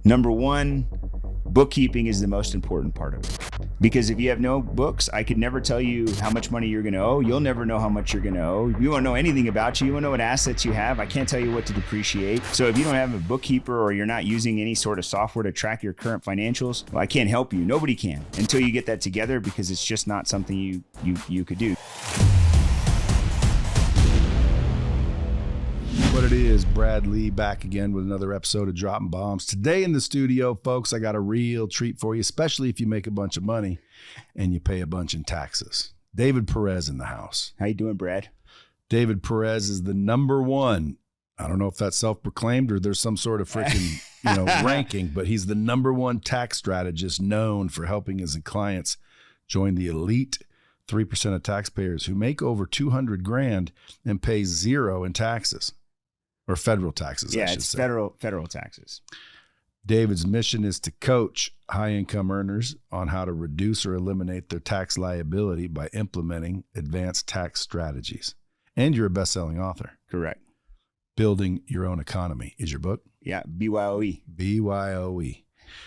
Number one, bookkeeping is the most important part of it. Because if you have no books, I could never tell you how much money you're going to owe. You'll never know how much you're going to owe. You won't know anything about you. You won't know what assets you have. I can't tell you what to depreciate. So if you don't have a bookkeeper or you're not using any sort of software to track your current financials, well, I can't help you. Nobody can until you get that together, because it's just not something you could do. What it is, Brad Lee back again with another episode of Dropping Bombs. Today in the studio, folks, I got a real treat for you, especially if you make a bunch of money and you pay a bunch in taxes. David Perez in the house. How you doing, Brad? David Perez is the number one. I don't know if that's self-proclaimed or there's some sort of freaking ranking, but he's the number one tax strategist known for helping his clients join the elite 3% of taxpayers who make over $200,000 and pay zero in taxes. Or federal taxes, yeah, I should it's say. federal taxes. David's mission is to coach high-income earners on how to reduce or eliminate their tax liability by implementing advanced tax strategies. And you're a best-selling author. Correct. Building Your Own Economy is your book. Yeah, BYOE. BYOE.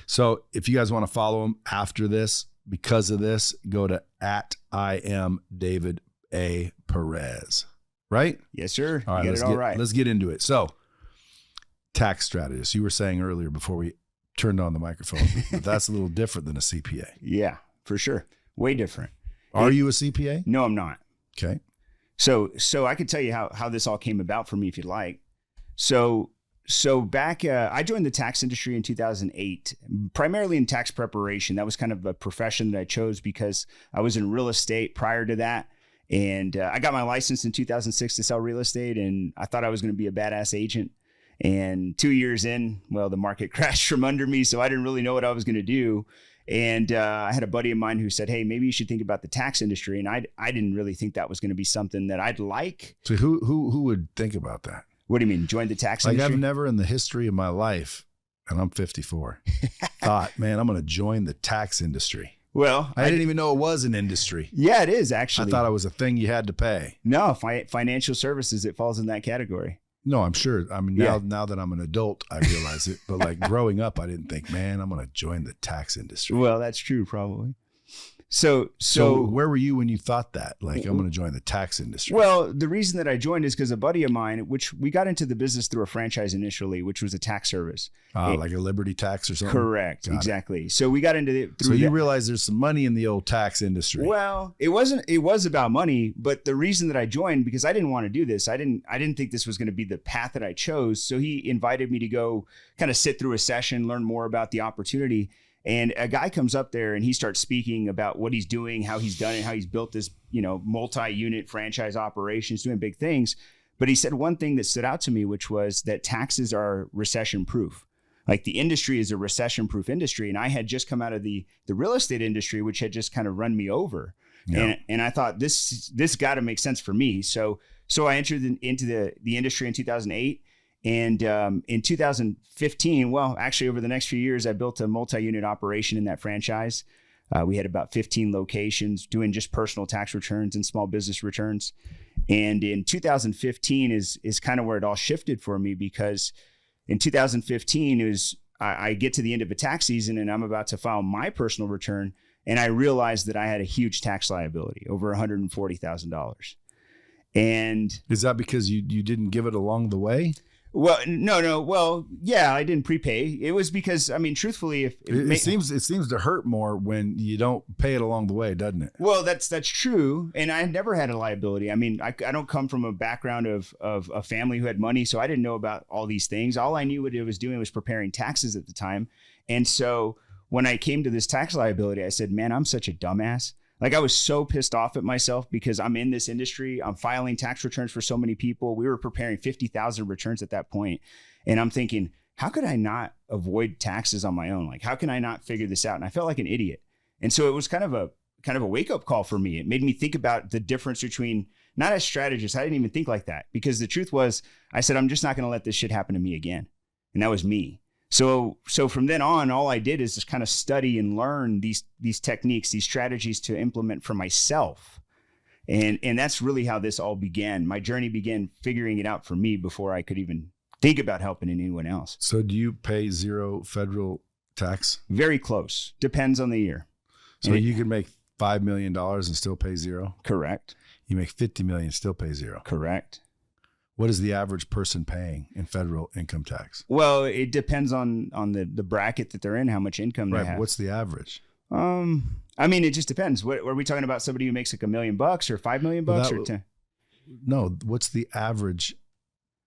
So if you guys want to follow him after this, because of this, go to @IamDavidAPerez. Right? Yes, sir. All right, you got it all right. Let's get into it. So, tax strategist. You were saying earlier before we turned on the microphone, but that's a little different than a CPA. Yeah, for sure. Way different. Are you a CPA? No, I'm not. Okay. So I could tell you how this all came about for me if you'd like. So back, I joined the tax industry in 2008, primarily in tax preparation. That was kind of a profession that I chose because I was in real estate prior to that. And I got my license in 2006 to sell real estate, and I thought I was going to be a badass agent. And 2 years in, well, the market crashed from under me, so I didn't really know what I was going to do. And I had a buddy of mine who said, hey, maybe you should think about the tax industry. And I didn't really think that was going to be something that I'd like. So who would think about that? What do you mean, join the tax industry? I've never in the history of my life, and I'm 54, thought, man, I'm going to join the tax industry. Well, I didn't even know it was an industry. Yeah, it is actually. I thought it was a thing you had to pay. No, financial services, it falls in that category. No, I'm sure. I mean, now that I'm an adult, I realize it. But like growing up, I didn't think, man, I'm going to join the tax industry. Well, that's true, probably. So where were you when you thought that? Like, I'm going to join the tax industry. Well, the reason that I joined is because a buddy of mine, which we got into the business through a franchise initially, which was a tax service. Like a Liberty Tax or something? Correct. Exactly. So we got into it through. So you realize there's some money in the old tax industry. Well, it was about money, but the reason that I joined, because I didn't want to do this. I didn't think this was going to be the path that I chose. So he invited me to go kind of sit through a session, learn more about the opportunity. And a guy comes up there and he starts speaking about what he's doing, how he's done it, how he's built this, multi-unit franchise operations, doing big things. But he said one thing that stood out to me, which was that taxes are recession proof. Like the industry is a recession proof industry. And I had just come out of the real estate industry, which had just kind of run me over. Yeah. And I thought this got to make sense for me. So I entered into the industry in 2008. And in 2015, well, actually over the next few years, I built a multi-unit operation in that franchise. We had about 15 locations doing just personal tax returns and small business returns. And in 2015 is kind of where it all shifted for me, because in 2015 I get to the end of a tax season and I'm about to file my personal return. And I realized that I had a huge tax liability, over $140,000. And is that because you didn't give it along the way? Well, no. Well, yeah, I didn't prepay. It was because, I mean, truthfully, it seems to hurt more when you don't pay it along the way, doesn't it? Well, that's true. And I never had a liability. I mean, I don't come from a background of a family who had money, so I didn't know about all these things. All I knew what it was doing was preparing taxes at the time. And so when I came to this tax liability, I said, man, I'm such a dumbass. Like, I was so pissed off at myself because I'm in this industry. I'm filing tax returns for so many people. We were preparing 50,000 returns at that point. And I'm thinking, how could I not avoid taxes on my own? Like, how can I not figure this out? And I felt like an idiot. And so it was kind of a wake up call for me. It made me think about the difference between, not as strategist, I didn't even think like that, because the truth was, I said, I'm just not going to let this shit happen to me again. And that was me. So from then on, all I did is just kind of study and learn these techniques, these strategies to implement for myself. And that's really how this all began. My journey began figuring it out for me before I could even think about helping anyone else. So do you pay zero federal tax? Very close. Depends on the year. So you could make $5 million and still pay zero? Correct. You make $50 million, still pay zero? Correct. What is the average person paying in federal income tax? Well, it depends on the bracket that they're in, how much income they have. What's the average? I mean, it just depends. What are we talking about? Somebody who makes like $1 million or $5 million or 10? No, what's the average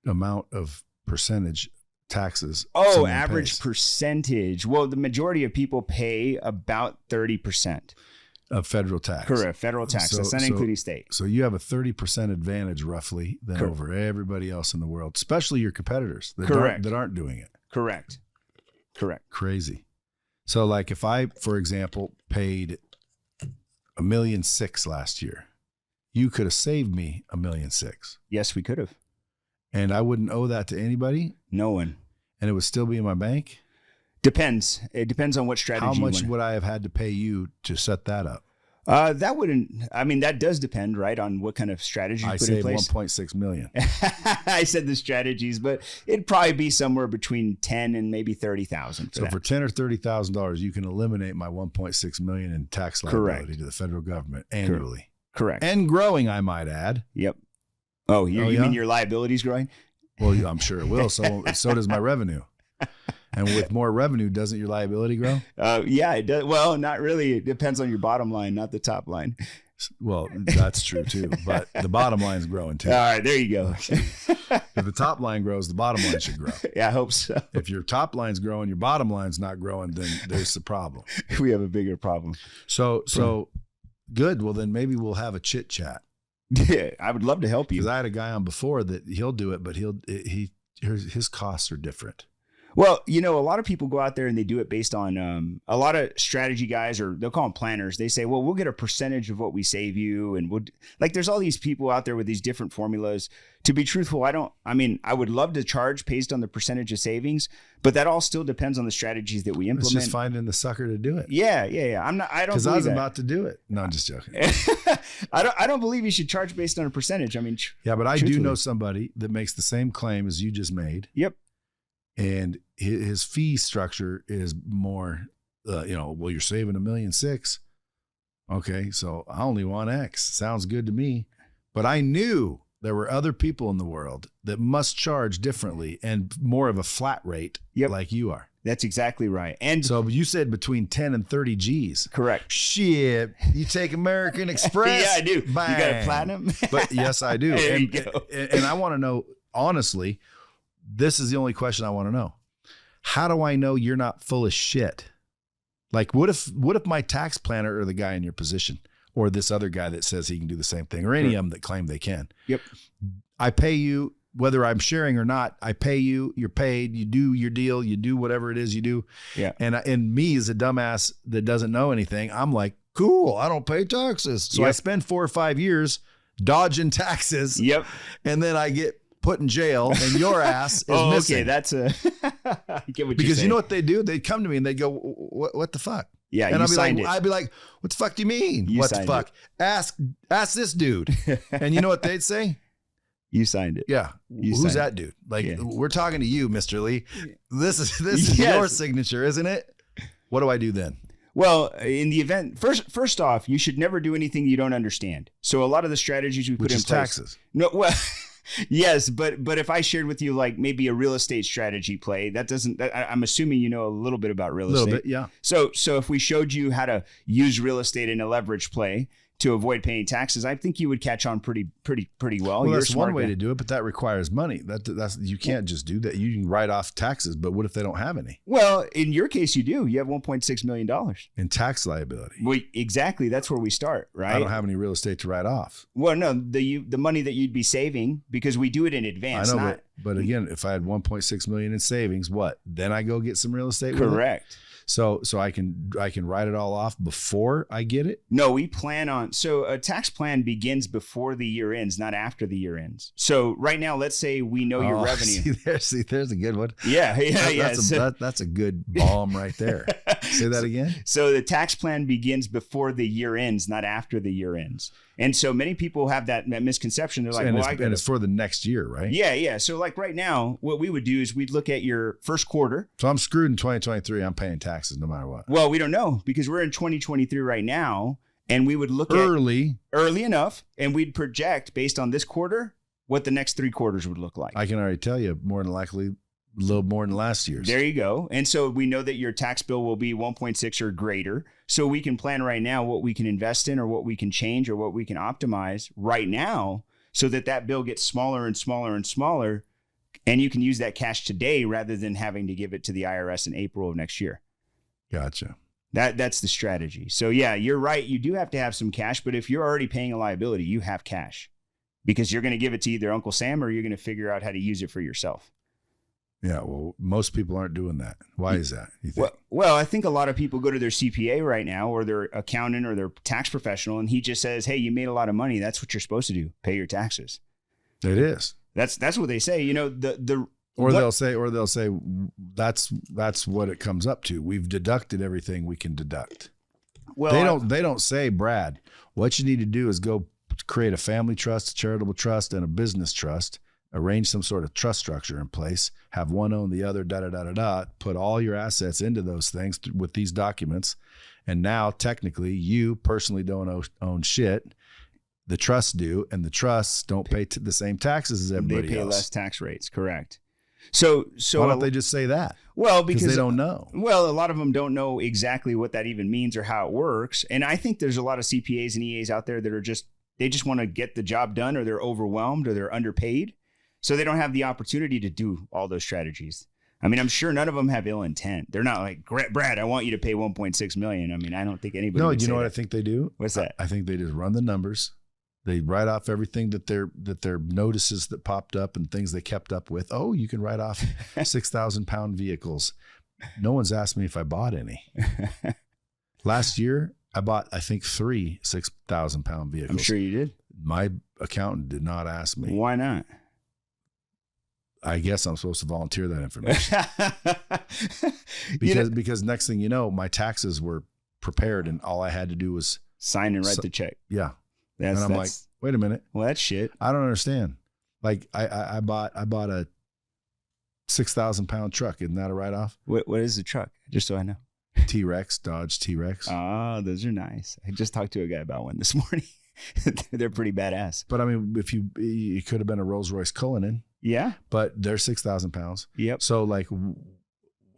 amount of percentage taxes? Oh, average percentage. Well, the majority of people pay about 30% of federal tax. Correct, federal tax. That's not including state. So you have a 30% advantage roughly than over everybody else in the world, especially your competitors that aren't doing it. Correct. Crazy. So like if I, for example, paid $1.6 million last year, you could have saved me $1.6 million. Yes, we could have. And I wouldn't owe that to anybody? No one. And it would still be in my bank? Depends. It depends on what strategy. How much would I have had to pay you to set that up? That wouldn't. I mean, that does depend, right, on what kind of strategy you put in place. I saved $1.6 million. I said the strategies, but it'd probably be somewhere between $10,000 and maybe $30,000. So for $10,000 or $30,000, you can eliminate my $1.6 million in tax liability to the federal government annually. Correct. And growing, I might add. Yep. Oh, you mean your liabilities growing? Well, I'm sure it will. So does my revenue. And with more revenue, doesn't your liability grow? Yeah, it does. Well, not really. It depends on your bottom line, not the top line. Well, that's true too. But the bottom line's growing too. All right, there you go. If the top line grows, the bottom line should grow. Yeah, I hope so. If your top line's growing, your bottom line's not growing, then there's the problem. We have a bigger problem. So good. Well, then maybe we'll have a chit chat. Yeah, I would love to help you. Because I had a guy on before that he'll do it, but his costs are different. Well, a lot of people go out there and they do it based on a lot of strategy guys, or they'll call them planners. They say, well, we'll get a percentage of what we save you. And there's all these people out there with these different formulas. To be truthful, I would love to charge based on the percentage of savings, but that all still depends on the strategies that we implement. It's just finding the sucker to do it. Yeah. I don't because I was about to do it. No, I'm just joking. I don't believe you should charge based on a percentage. I mean, yeah, but I do know somebody that makes the same claim as you just made. Yep. And his fee structure is more, well, you're saving $1.6 million. Okay, so I only want X. Sounds good to me. But I knew there were other people in the world that must charge differently and more of a flat rate like you are. That's exactly right. And so you said between 10 and 30 G's. Correct. Shit. You take American Express? Yeah, I do. Bang. You got a platinum? But yes, I do. There you go. And I want to know, honestly, this is the only question I want to know. How do I know you're not full of shit? Like, what if my tax planner or the guy in your position or this other guy that says he can do the same thing or any of them that claim they can? Yep. I pay you, whether I'm sharing or not, I pay you, you're paid, you do your deal, you do whatever it is you do. Yeah. And me as a dumbass that doesn't know anything, I'm like, cool, I don't pay taxes. So I spend 4 or 5 years dodging taxes. Yep. And then I get put in jail and your ass is missing. Okay, that's I get what because you know what they do? They come to me and they go, what the fuck? Yeah, and I'd be like, what the fuck do you mean? What the fuck? Ask this dude. And you know what they'd say? You signed it. Yeah. Who's that dude? Like, we're talking to you, Mr. Lee. This is your signature, isn't it? What do I do then? Well, in the event, first off, you should never do anything you don't understand. So a lot of the strategies we put in place, taxes. No, well, yes, but if I shared with you like maybe a real estate strategy play, I'm assuming you know a little bit about real estate. A little bit, yeah. So if we showed you how to use real estate in a leverage play to avoid paying taxes, I think you would catch on pretty well. Well, that's one way to do it, but that requires money. That's you can't just do that. You can write off taxes, but what if they don't have any? Well, in your case, you do. You have $1.6 million in tax liability. Well, exactly. That's where we start, right? I don't have any real estate to write off. Well, no, the money that you'd be saving, because we do it in advance. I know, but again, if I had $1.6 million in savings, then I go get some real estate. Correct. With it? So I can write it all off before I get it? No, we plan on, so a tax plan begins before the year ends, not after the year ends. So right now, let's say we know your revenue. See, there's a good one. Yeah. That's a good bomb right there. Say that again. So the tax plan begins before the year ends, not after the year ends. And so many people have that misconception. They're like, and it's for the next year, right? Yeah. So like right now, what we would do is we'd look at your first quarter. So I'm screwed in 2023. I'm paying taxes no matter what. Well, we don't know because we're in 2023 right now. And we would look early enough, and we'd project based on this quarter what the next 3 quarters would look like. I can already tell you more than likely a little more than last year's. There you go. And so we know that your tax bill will be 1.6 or greater. So we can plan right now what we can invest in or what we can change or what we can optimize right now so that bill gets smaller and smaller and smaller. And you can use that cash today rather than having to give it to the IRS in April of next year. Gotcha. That's the strategy. So yeah, you're right. You do have to have some cash, but if you're already paying a liability, you have cash because you're going to give it to either Uncle Sam or you're going to figure out how to use it for yourself. Yeah. Well, most people aren't doing that. Why is that? You think? Well, I think a lot of people go to their CPA right now or their accountant or their tax professional, and he just says, "Hey, you made a lot of money. That's what you're supposed to do. Pay your taxes." It is. That's what they say. You know, they'll say that's what it comes up to. We've deducted everything we can deduct. Well, they don't say, Brad, what you need to do is go create a family trust, a charitable trust, and a business trust. Arrange some sort of trust structure in place. Have one own the other. Put all your assets into those things with these documents, and now technically you personally don't own shit. The trusts do, and the trusts don't pay the same taxes as everybody else. They pay less tax rates, correct. So why don't they just say that? Well, because they don't know. Well, a lot of them don't know exactly what that even means or how it works. And I think there's a lot of CPAs and EAs out there that are they just want to get the job done, or they're overwhelmed, or they're underpaid. So they don't have the opportunity to do all those strategies. I mean, I'm sure none of them have ill intent. They're not like, Brad, I want you to pay 1.6 million. I mean, I don't think anybody. No, you know what I think they do? What's that? I think they just run the numbers. They write off everything that their notices that popped up and things they kept up with. Oh, you can write off 6,000 pound vehicles. No one's asked me if I bought any. Last year, I bought, I think, 3 6,000 pound vehicles. I'm sure you did. My accountant did not ask me. Why not? I guess I'm supposed to volunteer that information. because next thing you know, my taxes were prepared and all I had to do was sign and write the check. Yeah. And I'm like, wait a minute. Well, that's shit. I don't understand. Like I bought a 6,000 pound truck. Isn't that a write off? What is the truck? Just so I know. T-Rex, Dodge T-Rex. Oh, those are nice. I just talked to a guy about one this morning. They're pretty badass. But I mean, it could have been a Rolls Royce Cullinan. Yeah. But they're 6,000 pounds. Yep. So like,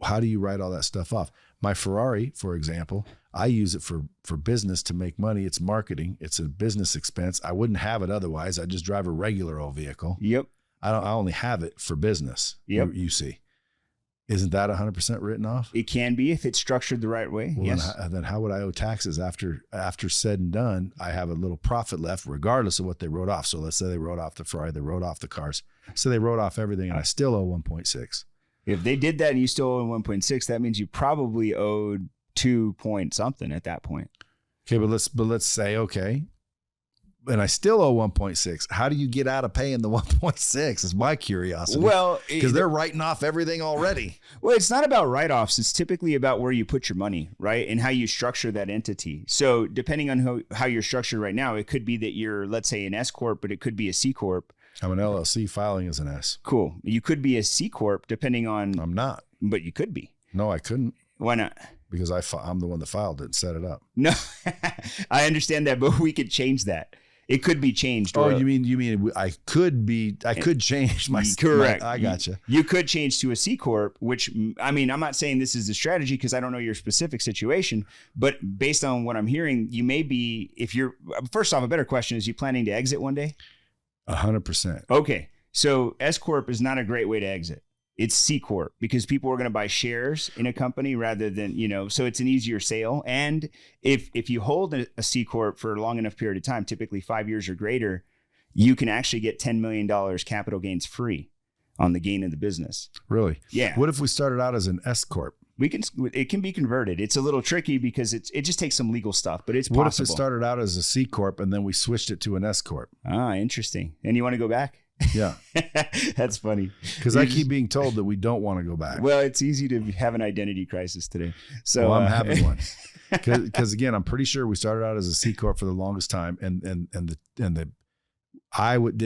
how do you write all that stuff off? My Ferrari, for example, I use it for business to make money. It's marketing. It's a business expense. I wouldn't have it otherwise. I just drive a regular old vehicle. Yep. I only have it for business. Yep. You see. Isn't that 100% written off? It can be if it's structured the right way. Well, yes. Then how would I owe taxes after said and done? I have a little profit left regardless of what they wrote off. So let's say they wrote off the Ferrari, they wrote off the cars. So they wrote off everything and I still owe 1.6. If they did that and you still owe 1.6, that means you probably owed 2 point something at that point. Okay, but let's say, okay, and I still owe 1.6. How do you get out of paying the 1.6 is my curiosity. Well, because they're writing off everything already. Well, it's not about write-offs. It's typically about where you put your money, right? And how you structure that entity. So depending on how you're structured right now, it could be that you're, let's say, an S-corp, but it could be a C-corp. I'm an LLC filing as an S. Cool. You could be a C-corp depending on... I'm not. But you could be. No, I couldn't. Why not? Because I'm the one that filed it and set it up. No, I understand that, but we could change that. It could be changed. Oh, you mean I could change my... Correct. I gotcha. You could change to a C-corp, which, I mean, I'm not saying this is the strategy because I don't know your specific situation, but based on what I'm hearing, you may be, first off, a better question, is you planning to exit one day? 100%. Okay. So S-corp is not a great way to exit. It's C-corp because people are going to buy shares in a company rather than, so it's an easier sale. And if you hold a C-corp for a long enough period of time, typically 5 years or greater, you can actually get $10 million capital gains free on the gain of the business. Really? Yeah. What if we started out as an S-corp? It can be converted. It's a little tricky because it just takes some legal stuff, but it's possible. What if it started out as a C-corp and then we switched it to an S-corp? Ah, interesting. And you want to go back? Yeah. That's funny. Because I keep being told that we don't want to go back. Well, it's easy to have an identity crisis today. So I'm having one. Because again, I'm pretty sure we started out as a C-corp for the longest time, didn't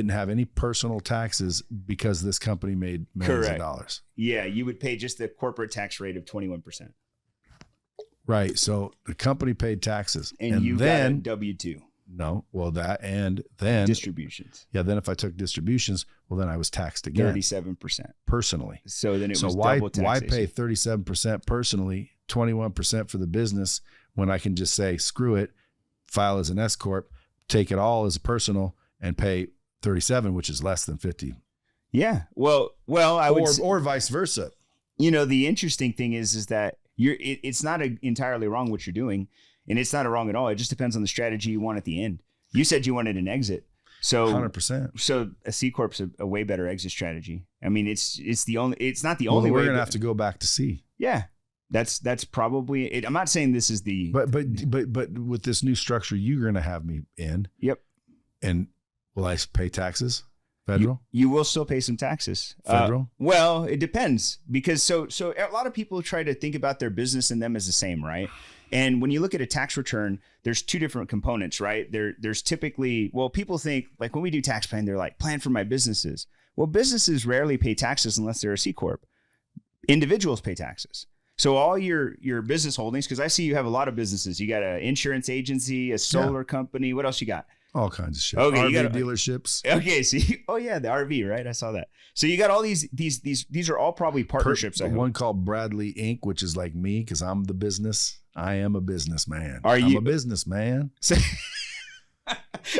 have any personal taxes because this company made millions of dollars. Yeah, you would pay just the corporate tax rate of 21%. Right. So the company paid taxes. And you then got a W-2. No, well, that and then distributions. Yeah, then if I took distributions, well, then I was taxed again. 37% personally. So then it was why, double taxation. Why pay 37% personally, 21% for the business when I can just say, screw it, file as an S-corp, take it all as a personal and pay 37, which is less than 50. Yeah. Well, I would or vice versa. You know, the interesting thing is that it's not entirely wrong what you're doing. And it's not wrong at all. It just depends on the strategy you want at the end. You said you wanted an exit. So 100%. So a C-corp's a way better exit strategy. I mean, it's not the only way. We're going to have to go back to C. Yeah. That's probably it. I'm not saying this is the But with this new structure you're going to have me in. Yep. And will I pay taxes? Federal? You will still pay some taxes. Federal? Well, it depends because so a lot of people try to think about their business and them as the same, right? And when you look at a tax return, there's two different components, right? There's typically, well, people think like when we do tax plan, they're like plan for my businesses. Well, businesses rarely pay taxes unless they're a C-corp. Individuals pay taxes. So all your business holdings, because I see you have a lot of businesses. You got an insurance agency, a solar company. What else you got? All kinds of shit. Okay, RV you got dealerships. Okay, so the RV, right? I saw that. So you got all these are all probably partnerships. One called Bradley Inc., which is like me because I'm the business. I am a businessman. I'm a businessman.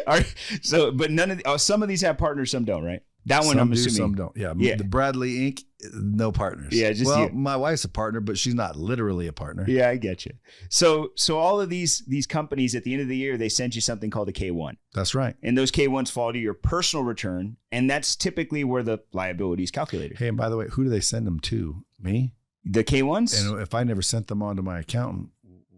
But none of some of these have partners, some don't, right? That one some I'm do, assuming. Some don't. Yeah. The Bradley Inc., no partners. Yeah, just well, you. My wife's a partner, but she's not literally a partner. Yeah, I get you. So all of these companies at the end of the year, they send you something called a K-1. That's right. And those K-1s fall to your personal return, and that's typically where the liability is calculated. Hey, and by the way, who do they send them to? Me? The K-1s? And if I never sent them on to my accountant,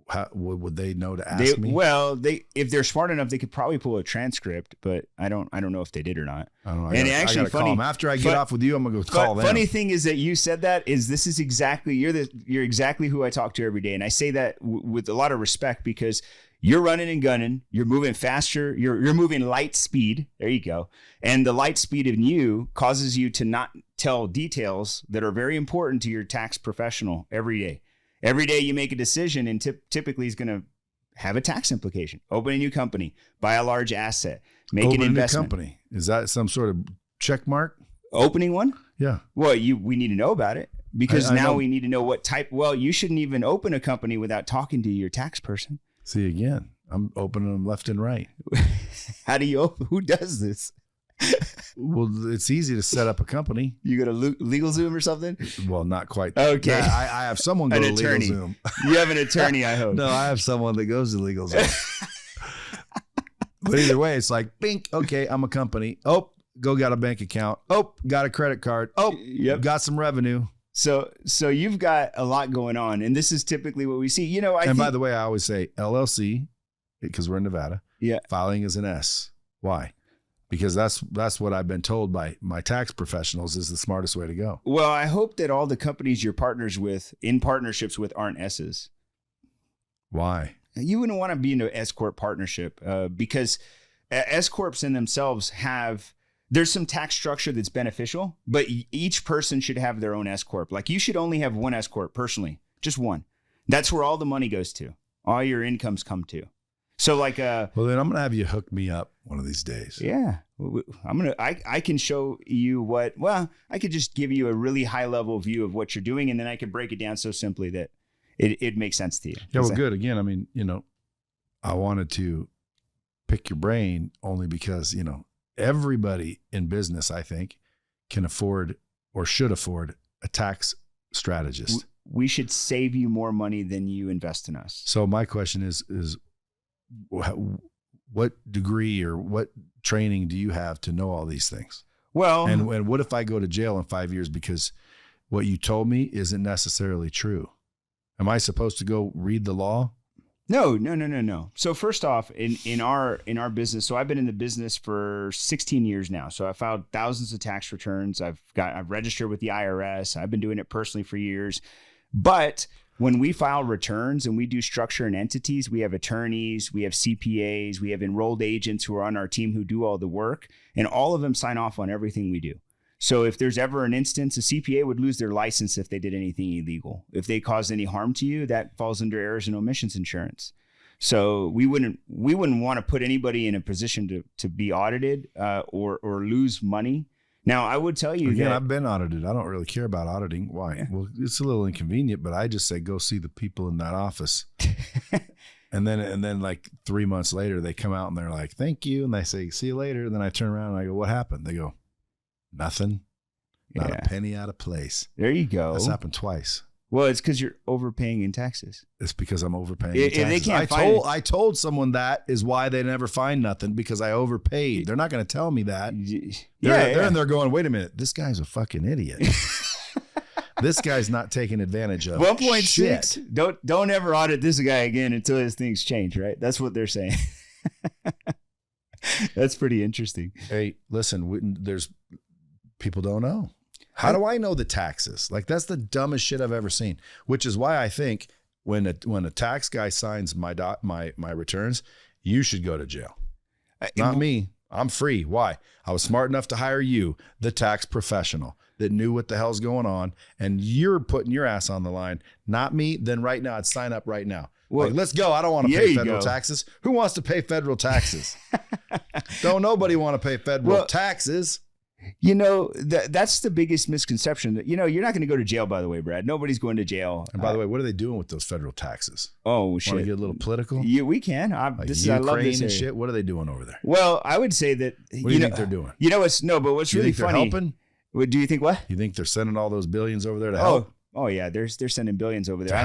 how would they know to ask me? Well, if they're smart enough, they could probably pull a transcript, but I don't know if they did or not. I don't know. I gotta call them. After I get off with you, I'm gonna go call them. Funny thing is that you said that this is exactly you're exactly who I talk to every day, and I say that with a lot of respect because you're running and gunning, you're moving faster, you're moving light speed. There you go, and the light speed in you causes you to not tell details that are very important to your tax professional every day. Every day you make a decision and typically is going to have a tax implication. Open a new company, buy a large asset, make an investment. Open a new company. Is that some sort of check mark? Opening one? Yeah. Well, we need to know about it because now we need to know what type. Well, you shouldn't even open a company without talking to your tax person. See, again, I'm opening them left and right. How do you open? Who does this? Well, it's easy to set up a company. You go to LegalZoom or something? Well, not quite. Okay. Yeah, I have someone go to LegalZoom. You have an attorney, I hope. No, I have someone that goes to LegalZoom. But either way, it's like, bink, okay, I'm a company. Oh, got a bank account. Oh, got a credit card. Oh, got some revenue. So you've got a lot going on, and this is typically what we see. You know, by the way, I always say LLC because we're in Nevada. Yeah. Filing is an S. Why? Because that's what I've been told by my tax professionals is the smartest way to go. Well, I hope that all the companies you're partners with, in partnerships with, aren't S's. Why? You wouldn't want to be in an S-corp partnership because S-corps in themselves there's some tax structure that's beneficial, but each person should have their own S-corp. Like you should only have one S-corp personally, just one. That's where all the money goes to. All your incomes come to. So like well, then I'm gonna have you hook me up one of these days. Yeah, I can show you I could just give you a really high level view of what you're doing, and then I could break it down so simply that it makes sense to you. Yeah, well, good. Again, I mean, I wanted to pick your brain only because everybody in business, I think, can afford or should afford a tax strategist. We should save you more money than you invest in us. So my question is what degree or what training do you have to know all these things? Well, and what if I go to jail in 5 years because what you told me isn't necessarily true? Am I supposed to go read the law No. So first off, in our business, so I've been in the business for 16 years now. So I filed thousands of tax returns. I've registered with the IRS. I've been doing it personally for years. But when we file returns and we do structure and entities, we have attorneys, we have CPAs, we have enrolled agents who are on our team who do all the work, and all of them sign off on everything we do. So if there's ever an instance, a CPA would lose their license if they did anything illegal. If they caused any harm to you, that falls under errors and omissions insurance. So we wouldn't want to put anybody in a position to be audited or lose money. Now, I would tell you Again, I've been audited. I don't really care about auditing. Why? Yeah. Well, it's a little inconvenient, but I just say go see the people in that office. And then like 3 months later, they come out and they're like, "Thank you," and they say, "See you later." And then I turn around and I go, "What happened?" They go, "Nothing. Not a penny out of place." There you go. That's happened twice. Well, it's because you're overpaying in taxes. It's because I'm overpaying in taxes. They can't I told someone that is why they never find nothing, because I overpaid. They're not going to tell me that. They're going, "Wait a minute, this guy's a fucking idiot." This guy's not taking advantage of 1.6. Don't ever audit this guy again until his things change, right? That's what they're saying. That's pretty interesting. Hey, listen, there's people don't know. How do I know the taxes? Like, that's the dumbest shit I've ever seen, which is why I think when a tax guy signs my returns, you should go to jail. Not me. I'm free. Why? I was smart enough to hire you, the tax professional that knew what the hell's going on, and you're putting your ass on the line, not me. Then right now, I'd sign up right now. Well, like, let's go. I don't want to pay federal taxes. Who wants to pay federal taxes? Don't nobody want to pay federal taxes. You know, that's the biggest misconception. You know, you're not going to go to jail, by the way, Brad. Nobody's going to jail. And by the way, what are they doing with those federal taxes? Oh, shit. Want to get a little political? Yeah, we can. I love this and shit. What are they doing over there? Well, I would say that. What do you think they're doing? You know, what's really funny. Helping? Do you think what? You think they're sending all those billions over there to help? Oh yeah, they're sending billions over there.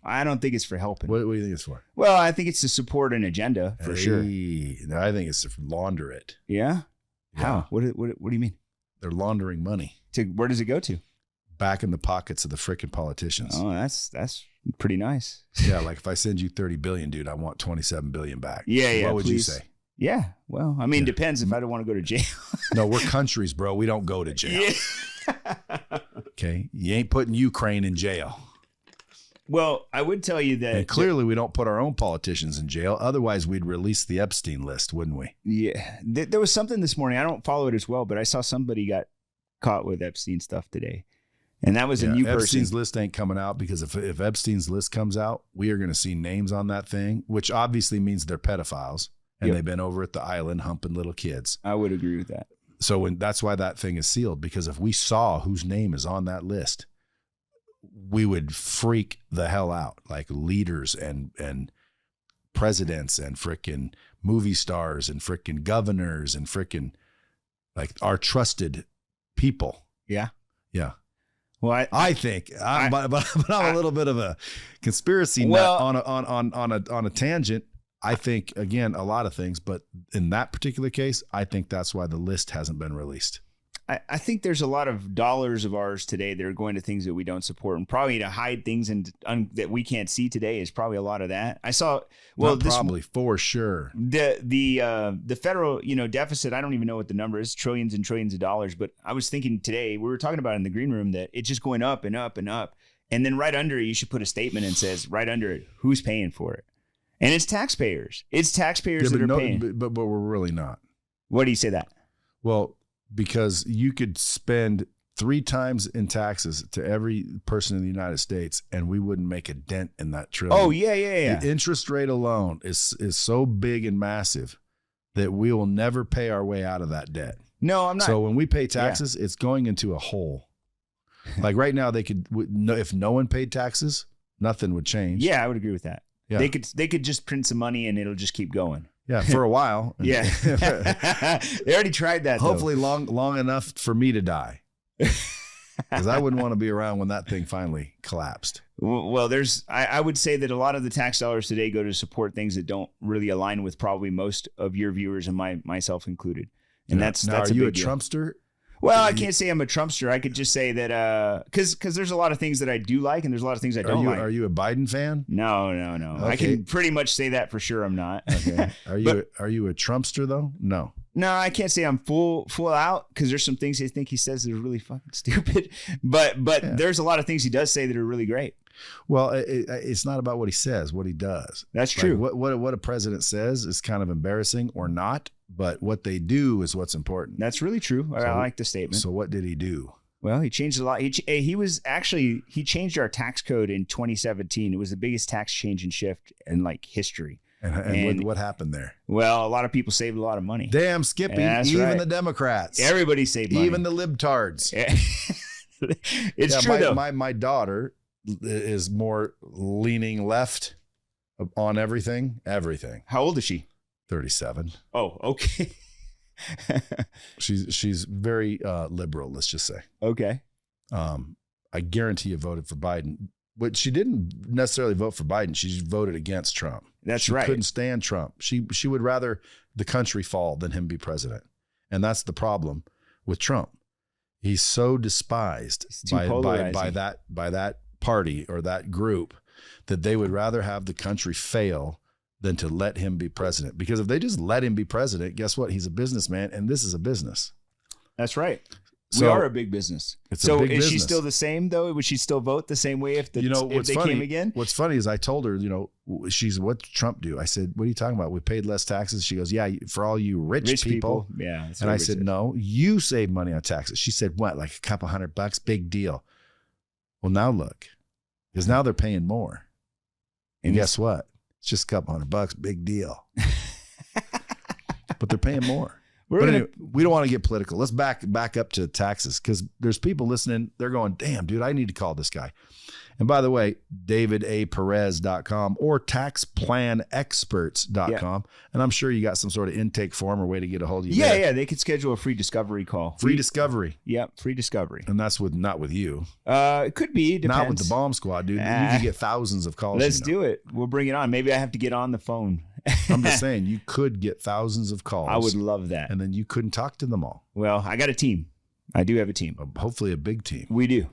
I don't think it's for helping. What do you think it's for? Well, I think it's to support an agenda for sure. I think it's to launder it. Yeah? How? What do you mean? They're laundering money. Where does it go to? Back in the pockets of the frickin' politicians. Oh, that's pretty nice. Yeah, like if I send you 30 billion, dude, I want 27 billion back. Yeah. What would you say? Yeah. Well, I mean, depends if I don't want to go to jail. No, we're countries, bro. We don't go to jail. Yeah. Okay. You ain't putting Ukraine in jail. Well, I would tell you that. And clearly we don't put our own politicians in jail. Otherwise, we'd release the Epstein list, wouldn't we? Yeah. There was something this morning. I don't follow it as well, but I saw somebody got caught with Epstein stuff today. And that was a new person. Epstein's list ain't coming out, because if Epstein's list comes out, we are going to see names on that thing, which obviously means they're pedophiles. And they've been over at the island humping little kids. I would agree with that. So that's why that thing is sealed, because if we saw whose name is on that list, we would freak the hell out, like leaders and presidents and frickin' movie stars and frickin' governors and frickin' like our trusted people. Yeah. Yeah. Well, I think, but I'm a little bit of a conspiracy nut on a tangent. I think, again, a lot of things, but in that particular case, I think that's why the list hasn't been released. I think there's a lot of dollars of ours today that are going to things that we don't support, and probably to hide things that we can't see today is probably a lot of that. I saw, for sure. The federal, deficit, I don't even know what the number is, trillions and trillions of dollars. But I was thinking today, we were talking about in the green room that it's just going up and up and up. And then right under it, you should put a statement and says right under it, who's paying for it? And it's taxpayers. It's taxpayers that are paying. But we're really not. Why do you say that? Well, because you could spend 3 times in taxes to every person in the United States, and we wouldn't make a dent in that trillion. Oh, yeah. The interest rate alone is so big and massive that we will never pay our way out of that debt. No, I'm not. So when we pay taxes, it's going into a hole. Like right now, if no one paid taxes, nothing would change. Yeah, I would agree with that. Yeah. They could just print some money and it'll just keep going. Yeah, for a while. Yeah. They already tried that. Hopefully long enough for me to die. Because I wouldn't want to be around when that thing finally collapsed. Well, I would say that a lot of the tax dollars today go to support things that don't really align with probably most of your viewers and myself included. And that's are you a deal. Trumpster? Well, I can't say I'm a Trumpster. I could just say that because there's a lot of things that I do like, and there's a lot of things I don't like. Are you a Biden fan? No. Okay. I can pretty much say that for sure. I'm not. Okay. Are you a Trumpster though? No. No, I can't say I'm full out because there's some things I think he says that are really fucking stupid. But there's a lot of things he does say that are really great. Well, it's not about what he says, what he does. That's true. Like what a president says is kind of embarrassing or not, but what they do is what's important. That's really true. I like the statement. So what did he do? Well, he changed a lot. He changed our tax code in 2017. It was the biggest tax change and shift in like history. And what happened there? Well, a lot of people saved a lot of money. Damn, Skippy. Even right. the Democrats. Everybody saved money. Even the libtards. It's true, though. My daughter is more leaning left on everything. How old is she? 37. Oh, okay. She's very liberal, let's just say. Okay. I guarantee you voted for Biden. But she didn't necessarily vote for Biden. She voted against Trump. That's she right. Couldn't stand Trump. She would rather the country fall than him be president. And that's the problem with Trump. He's so despised by that party or that group that they would rather have the country fail than to let him be president. Because if they just let him be president, guess what? He's a businessman, and this is a business. That's right. So, we are a big business. So is business. She still the same though? Would she still vote the same way if they came again? What's funny is I told her, what's Trump do? I said, what are you talking about? We paid less taxes. She goes, yeah, for all you rich people. Yeah. And I said, no, you save money on taxes. She said, what? Like a couple $100? Big deal. Well, now look, because now they're paying more. And guess what? It's just a couple $100. Big deal. But they're paying more. Anyway, we don't want to get political. Let's back up to taxes because there's people listening. They're going, damn, dude, I need to call this guy. And by the way, davidaperez.com or taxplanexperts.com. Yeah. And I'm sure you got some sort of intake form or way to get a hold of you. Yeah, yeah. They could schedule a free discovery call. Free discovery. Yep, free discovery. And that's not with you. It could be. Depends. Not with the bomb squad, dude. You can get thousands of calls. Let's do it. We'll bring it on. Maybe I have to get on the phone. I'm just saying, you could get thousands of calls. I would love that. And then you couldn't talk to them all. Well, I got a team. I do have a team. Hopefully a big team. We do.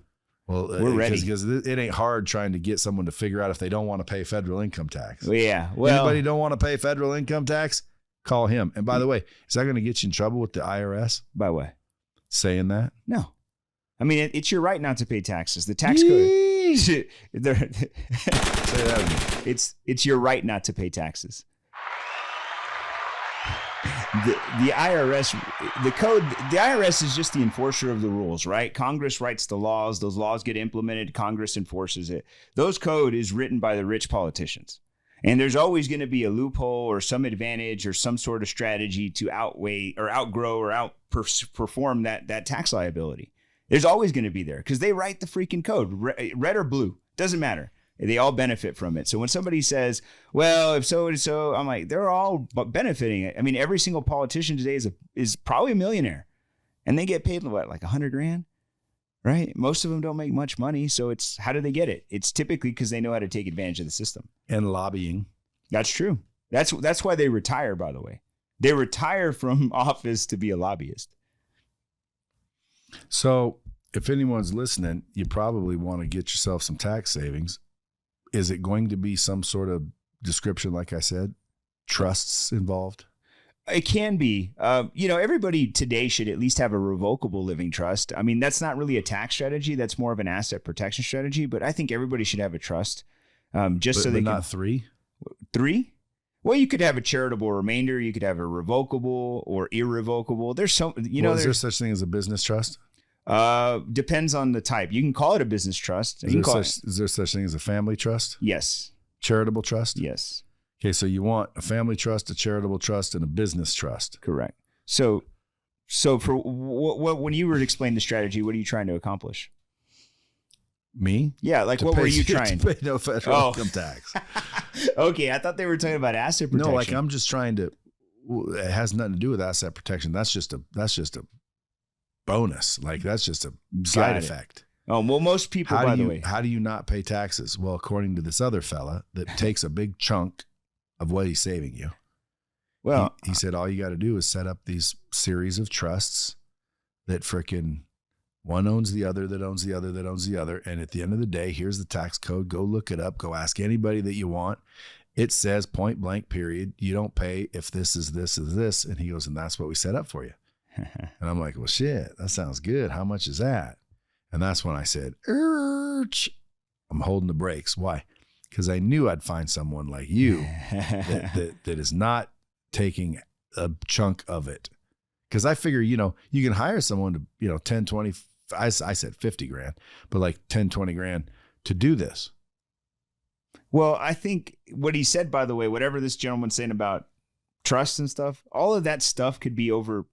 Well, we're ready. Because it ain't hard trying to get someone to figure out if they don't want to pay federal income tax. Well, yeah. Well, anybody don't want to pay federal income tax? Call him. And by the way, is that going to get you in trouble with the IRS? By what? Saying that? No. I mean, it's your right not to pay taxes. The tax code. Say that again. It's your right not to pay taxes. The IRS, the IRS is just the enforcer of the rules, right? Congress writes the laws. Those laws get implemented. Congress enforces it. Those code is written by the rich politicians. And there's always going to be a loophole or some advantage or some sort of strategy to outweigh or outgrow or outperform that tax liability. There's always going to be there because they write the freaking code, red or blue. Doesn't matter. They all benefit from it. So when somebody says, well, if so and so, I'm like, they're all benefiting it. I mean, every single politician today is probably a millionaire and they get paid what, like $100,000, right? Most of them don't make much money. So it's, how do they get it? It's typically because they know how to take advantage of the system. And lobbying. That's true. That's why they retire, by the way. They retire from office to be a lobbyist. So if anyone's listening, you probably want to get yourself some tax savings. Is it going to be some sort of description, like I said, trusts involved? It can be. Everybody today should at least have a revocable living trust. I mean, that's not really a tax strategy. That's more of an asset protection strategy. But I think everybody should have a trust. So they not three? Three? Well, you could have a charitable remainder. You could have a revocable or irrevocable. There's some, is there such thing as a business trust? Depends on the type. You can call it a business trust. Is there such thing as a family trust? Yes. Charitable trust? Yes. Okay, so you want a family trust, a charitable trust, and a business trust. Correct. So for what when you were to explain the strategy, what are you trying to accomplish? Me? Yeah, like what were you trying? To pay no federal income tax. Okay, I thought they were talking about asset protection. No, like I'm just trying to. It has nothing to do with asset protection. That's just a bonus. Like that's just a side effect. Oh, well, most people, by the way. How do you not pay taxes? Well, according to this other fella that takes a big chunk of what he's saving you. Well, he said all you got to do is set up these series of trusts that frickin' one owns the other, that owns the other, that owns the other. And at the end of the day, here's the tax code. Go look it up. Go ask anybody that you want. It says point blank period. You don't pay if this is this is this. And he goes, and that's what we set up for you. And I'm like, well, shit, that sounds good. How much is that? And that's when I said, I'm holding the brakes. Why? Because I knew I'd find someone like you that is not taking a chunk of it. Because I figure, you can hire someone to, 10, 20, I said 50 grand, but like 10, 20 grand to do this. Well, I think what he said, by the way, whatever this gentleman's saying about trust and stuff, all of that stuff could be over.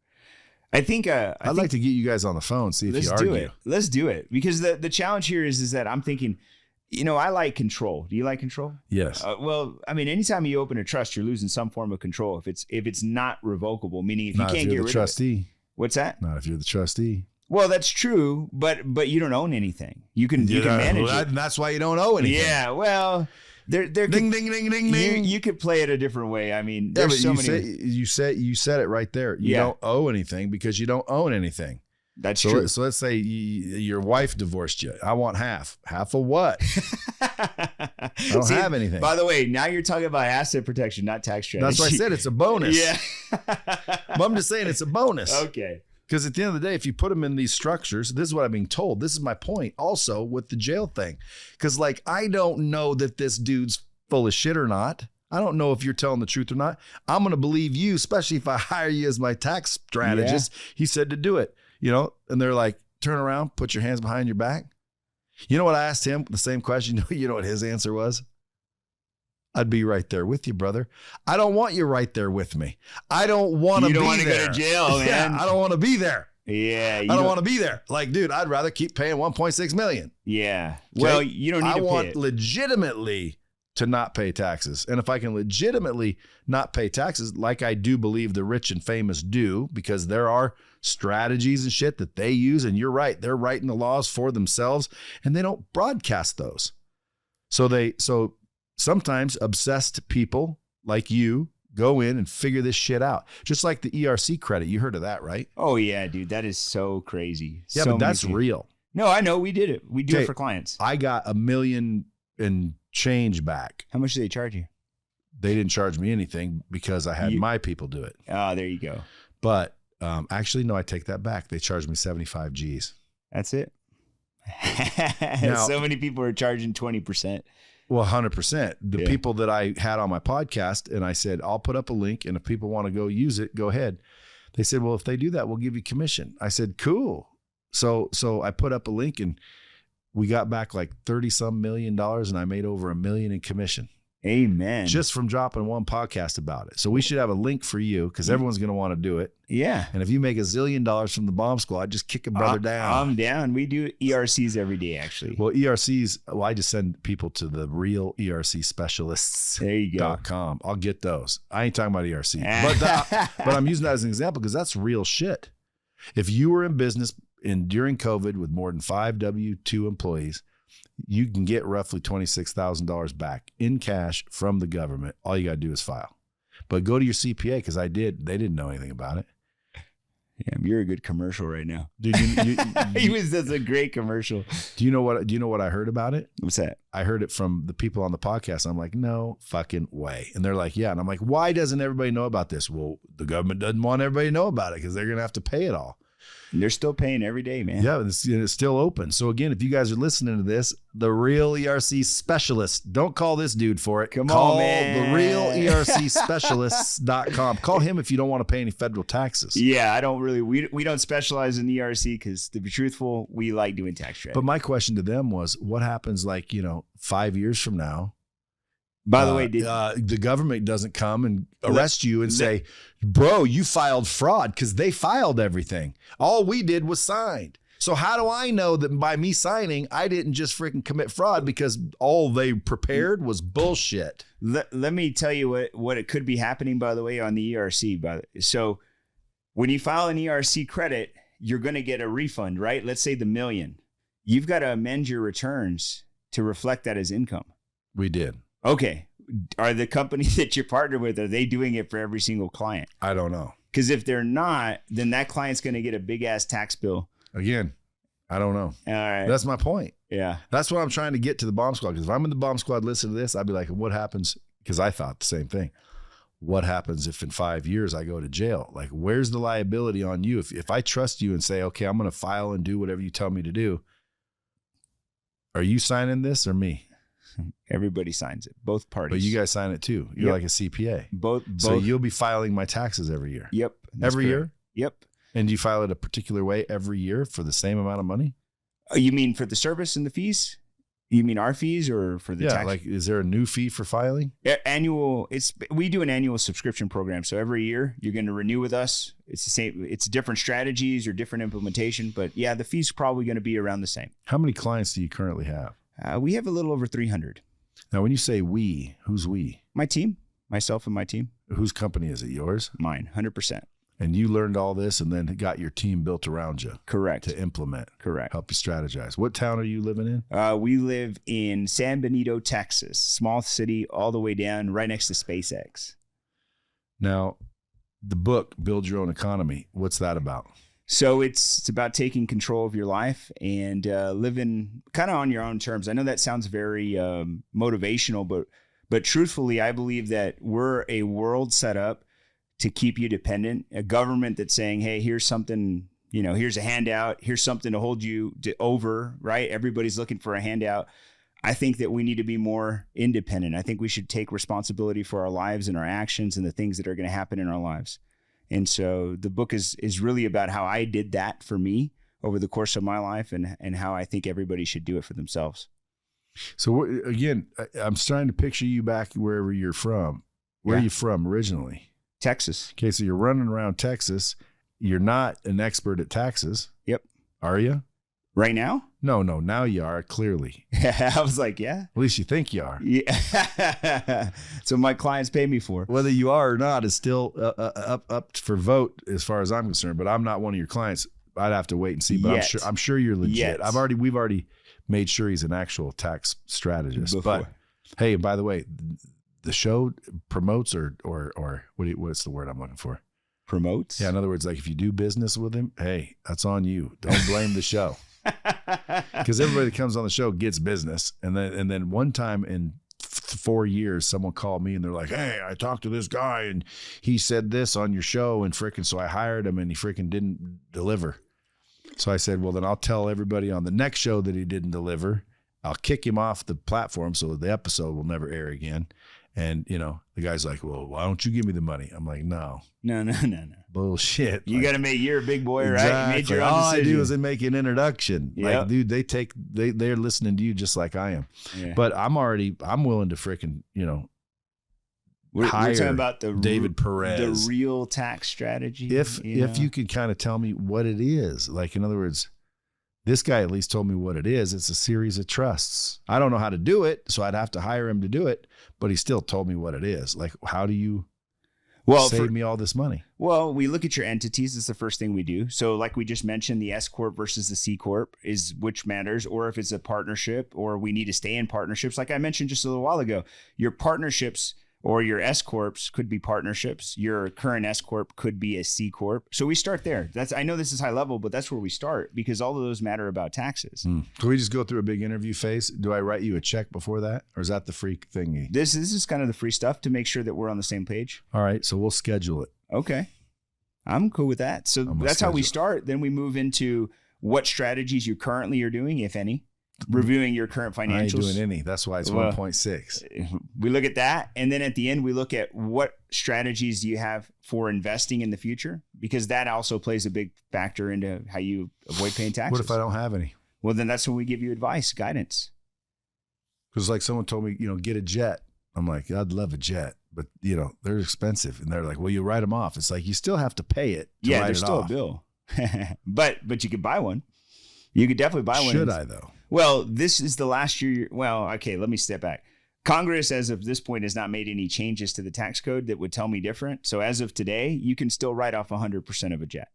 I think I'd like to get you guys on the phone, see if you argue. Let's do it. Because the challenge here is that I'm thinking, I like control. Do you like control? Yes. Well, I mean, anytime you open a trust, you're losing some form of control. If it's not revocable, meaning if you can't get rid of it. Not if you're the trustee. What's that? Not if you're the trustee. Well, that's true, but you don't own anything. You can manage it. And that's why you don't owe anything. Yeah, well, ding, ding, ding, ding, ding. You could play it a different way. I mean, there's so many. You said it right there. You don't owe anything because you don't own anything. That's true. So let's say your wife divorced you. I want half. Half of what? I don't have anything. By the way, now you're talking about asset protection, not tax strategy. That's why I said it's a bonus. Yeah. But I'm just saying it's a bonus. Okay. Because at the end of the day, if you put them in these structures, this is what I'm being told. This is my point also with the jail thing. Because I don't know that this dude's full of shit or not. I don't know if you're telling the truth or not. I'm going to believe you, especially if I hire you as my tax strategist. Yeah. He said to do it, and they're like, turn around, put your hands behind your back. You know what I asked him? The same question. You know what his answer was? I'd be right there with you, brother. I don't want you right there with me. I don't want to be there. You don't want to go to jail, man. Yeah, I don't want to be there. Yeah. I don't want to be there. Like, dude, I'd rather keep paying $1.6 million. Yeah. Okay? Well, you don't need to pay it. I want legitimately to not pay taxes. And if I can legitimately not pay taxes, like I do believe the rich and famous do, because there are strategies and shit that they use. And you're right. They're writing the laws for themselves and they don't broadcast those. So sometimes obsessed people like you go in and figure this shit out. Just like the ERC credit. You heard of that, right? Oh, yeah, dude. That is so crazy. Yeah, but that's real. No, I know. We did it. We do it for clients. I got $1 million and change back. How much did they charge you? They didn't charge me anything because I had my people do it. Oh, there you go. But actually, no, I take that back. They charged me 75 G's. That's it. Now, so many people are charging 20%. Well, 100%. The people that I had on my podcast, and I said, I'll put up a link, and if people want to go use it, go ahead. They said, well, if they do that, we'll give you commission. I said, cool. So I put up a link, and we got back like 30-some million dollars, and I made over $1 million in commission. Amen. Just from dropping one podcast about it. So we should have a link for you because everyone's going to want to do it. Yeah. And if you make $1 zillion from the bomb squad, just kick a brother down. I'm down. We do ERCs every day, actually. Well, ERCs, I just send people to the real ERC specialists. There you go. .com. I'll get those. I ain't talking about ERC. But I'm using that as an example because that's real shit. If you were in business during COVID with more than 5 W-2 employees, you can get roughly $26,000 back in cash from the government. All you got to do is file. But go to your CPA because they didn't know anything about it. Yeah, you're a good commercial right now. Dude, that's a great commercial. Do you know what I heard about it? What's that? I heard it from the people on the podcast. I'm like, no fucking way. And they're like, yeah. And I'm like, why doesn't everybody know about this? Well, the government doesn't want everybody to know about it because they're going to have to pay it all. And they're still paying every day, man. Yeah, it's still open. So again, if you guys are listening to this, the real ERC specialist, don't call this dude for it. Call man. The real ERC specialists.com. Call him if you don't want to pay any federal taxes. Yeah, we don't specialize in ERC because to be truthful, we like doing tax strategy. But my question to them was, what happens 5 years from now? By the way, the government doesn't come and arrest you and say, bro, you filed fraud because they filed everything. All we did was signed. So how do I know that by me signing, I didn't just freaking commit fraud because all they prepared was bullshit? Let me tell you what it could be happening, by the way, on the ERC. So when you file an ERC credit, you're going to get a refund, right? Let's say the $1 million. You've got to amend your returns to reflect that as income. We did. Okay. Are the companies that you're partnered with, are they doing it for every single client? I don't know. Because if they're not, then that client's going to get a big ass tax bill. Again, I don't know. All right. That's my point. Yeah. That's what I'm trying to get to the bomb squad. Because if I'm in the bomb squad listening to this, I'd be like, what happens? Because I thought the same thing. What happens if in 5 years I go to jail? Like, where's the liability on you? If I trust you and say, okay, I'm going to file and do whatever you tell me to do, are you signing this or me? Everybody signs it. Both parties. But you guys sign it too. You're like a CPA. Both. So you'll be filing my taxes every year. Yep. Every year? Yep. And do you file it a particular way every year for the same amount of money? You mean for the service and the fees? You mean our fees or for the tax? Like, is there a new fee for filing? Annual. We do an annual subscription program. So every year you're going to renew with us. It's the same. It's different strategies or different implementation. But yeah, the fees probably going to be around the same. How many clients do you currently have? We have a little over 300. Now, when you say we, who's we? My team, myself and my team. Whose company is it? Yours? Mine, 100%. And you learned all this and then got your team built around you. Correct. To implement. Correct. Help you strategize. What town are you living in? We live in San Benito, Texas. Small city all the way down right next to SpaceX. Now, the book, Build Your Own Economy, what's that about? So it's about taking control of your life and living kind of on your own terms. I know that sounds very motivational, but truthfully, I believe that we're a world set up to keep you dependent. A government that's saying, hey, here's something, here's a handout. Here's something to hold you over, right? Everybody's looking for a handout. I think that we need to be more independent. I think we should take responsibility for our lives and our actions and the things that are going to happen in our lives. And so the book is really about how I did that for me over the course of my life and how I think everybody should do it for themselves. So again, I'm trying to picture you back wherever you're from. Where are you from originally? Texas. Okay, so you're running around Texas. You're not an expert at taxes. Yep. Are you? Right now? No. Now you are, clearly. I was like, yeah. At least you think you are. Yeah. So my clients pay me for. Whether you are or not is still up for vote as far as I'm concerned. But I'm not one of your clients. I'd have to wait and see. But I'm sure you're legit. Yet. We've already made sure he's an actual tax strategist. Before. But hey, by the way, the show promotes or what's the word I'm looking for? Promotes? Yeah. In other words, like if you do business with him, hey, that's on you. Don't blame the show. Because everybody that comes on the show gets business. And then one time in 4 years, someone called me and they're like, hey, I talked to this guy and he said this on your show and so I hired him and he didn't deliver. So I said, well, then I'll tell everybody on the next show that he didn't deliver. I'll kick him off the platform so the episode will never air again. And, the guy's like, well, why don't you give me the money? I'm like, no. Bullshit. You're a big boy, exactly. right? You made your own All decision. I do is make an introduction. Yep. Like, dude, they're listening to you just like I am. Yeah. But I'm willing to freaking, we're talking about the David Perez, the real tax strategy. If you could kind of tell me what it is, like in other words, this guy at least told me what it is. It's a series of trusts. I don't know how to do it, so I'd have to hire him to do it, but he still told me what it is. Like, how do you save me all this money? Well, we look at your entities. It's the first thing we do. So like we just mentioned, the S-corp versus the C-corp is which matters, or if it's a partnership or we need to stay in partnerships. Like I mentioned just a little while ago, your partnerships or your S-corps could be partnerships. Your current S-corp could be a C-corp. So we start there. I know this is high level, but that's where we start because all of those matter about taxes. Can we just go through a big interview phase? Do I write you a check before that? Or is that the free thingy? This is kind of the free stuff to make sure that we're on the same page. All right. So we'll schedule it. Okay. I'm cool with that. So that's how we start. Then we move into what strategies you currently are doing, if any. Reviewing your current financials. I ain't doing any. That's why it's 1.6. We look at that. And then at the end, we look at what strategies do you have for investing in the future? Because that also plays a big factor into how you avoid paying taxes. What if I don't have any? Well, then that's when we give you advice, guidance. Because like someone told me, get a jet. I'm like, I'd love a jet. But, they're expensive. And they're like, well, you write them off. It's like, you still have to pay it to write it off. There's still a bill. but you could buy one. You could definitely buy one. Should I, though? Well, this is the last year. Well, okay, let me step back. Congress, as of this point, has not made any changes to the tax code that would tell me different. So as of today, you can still write off 100% of a jet.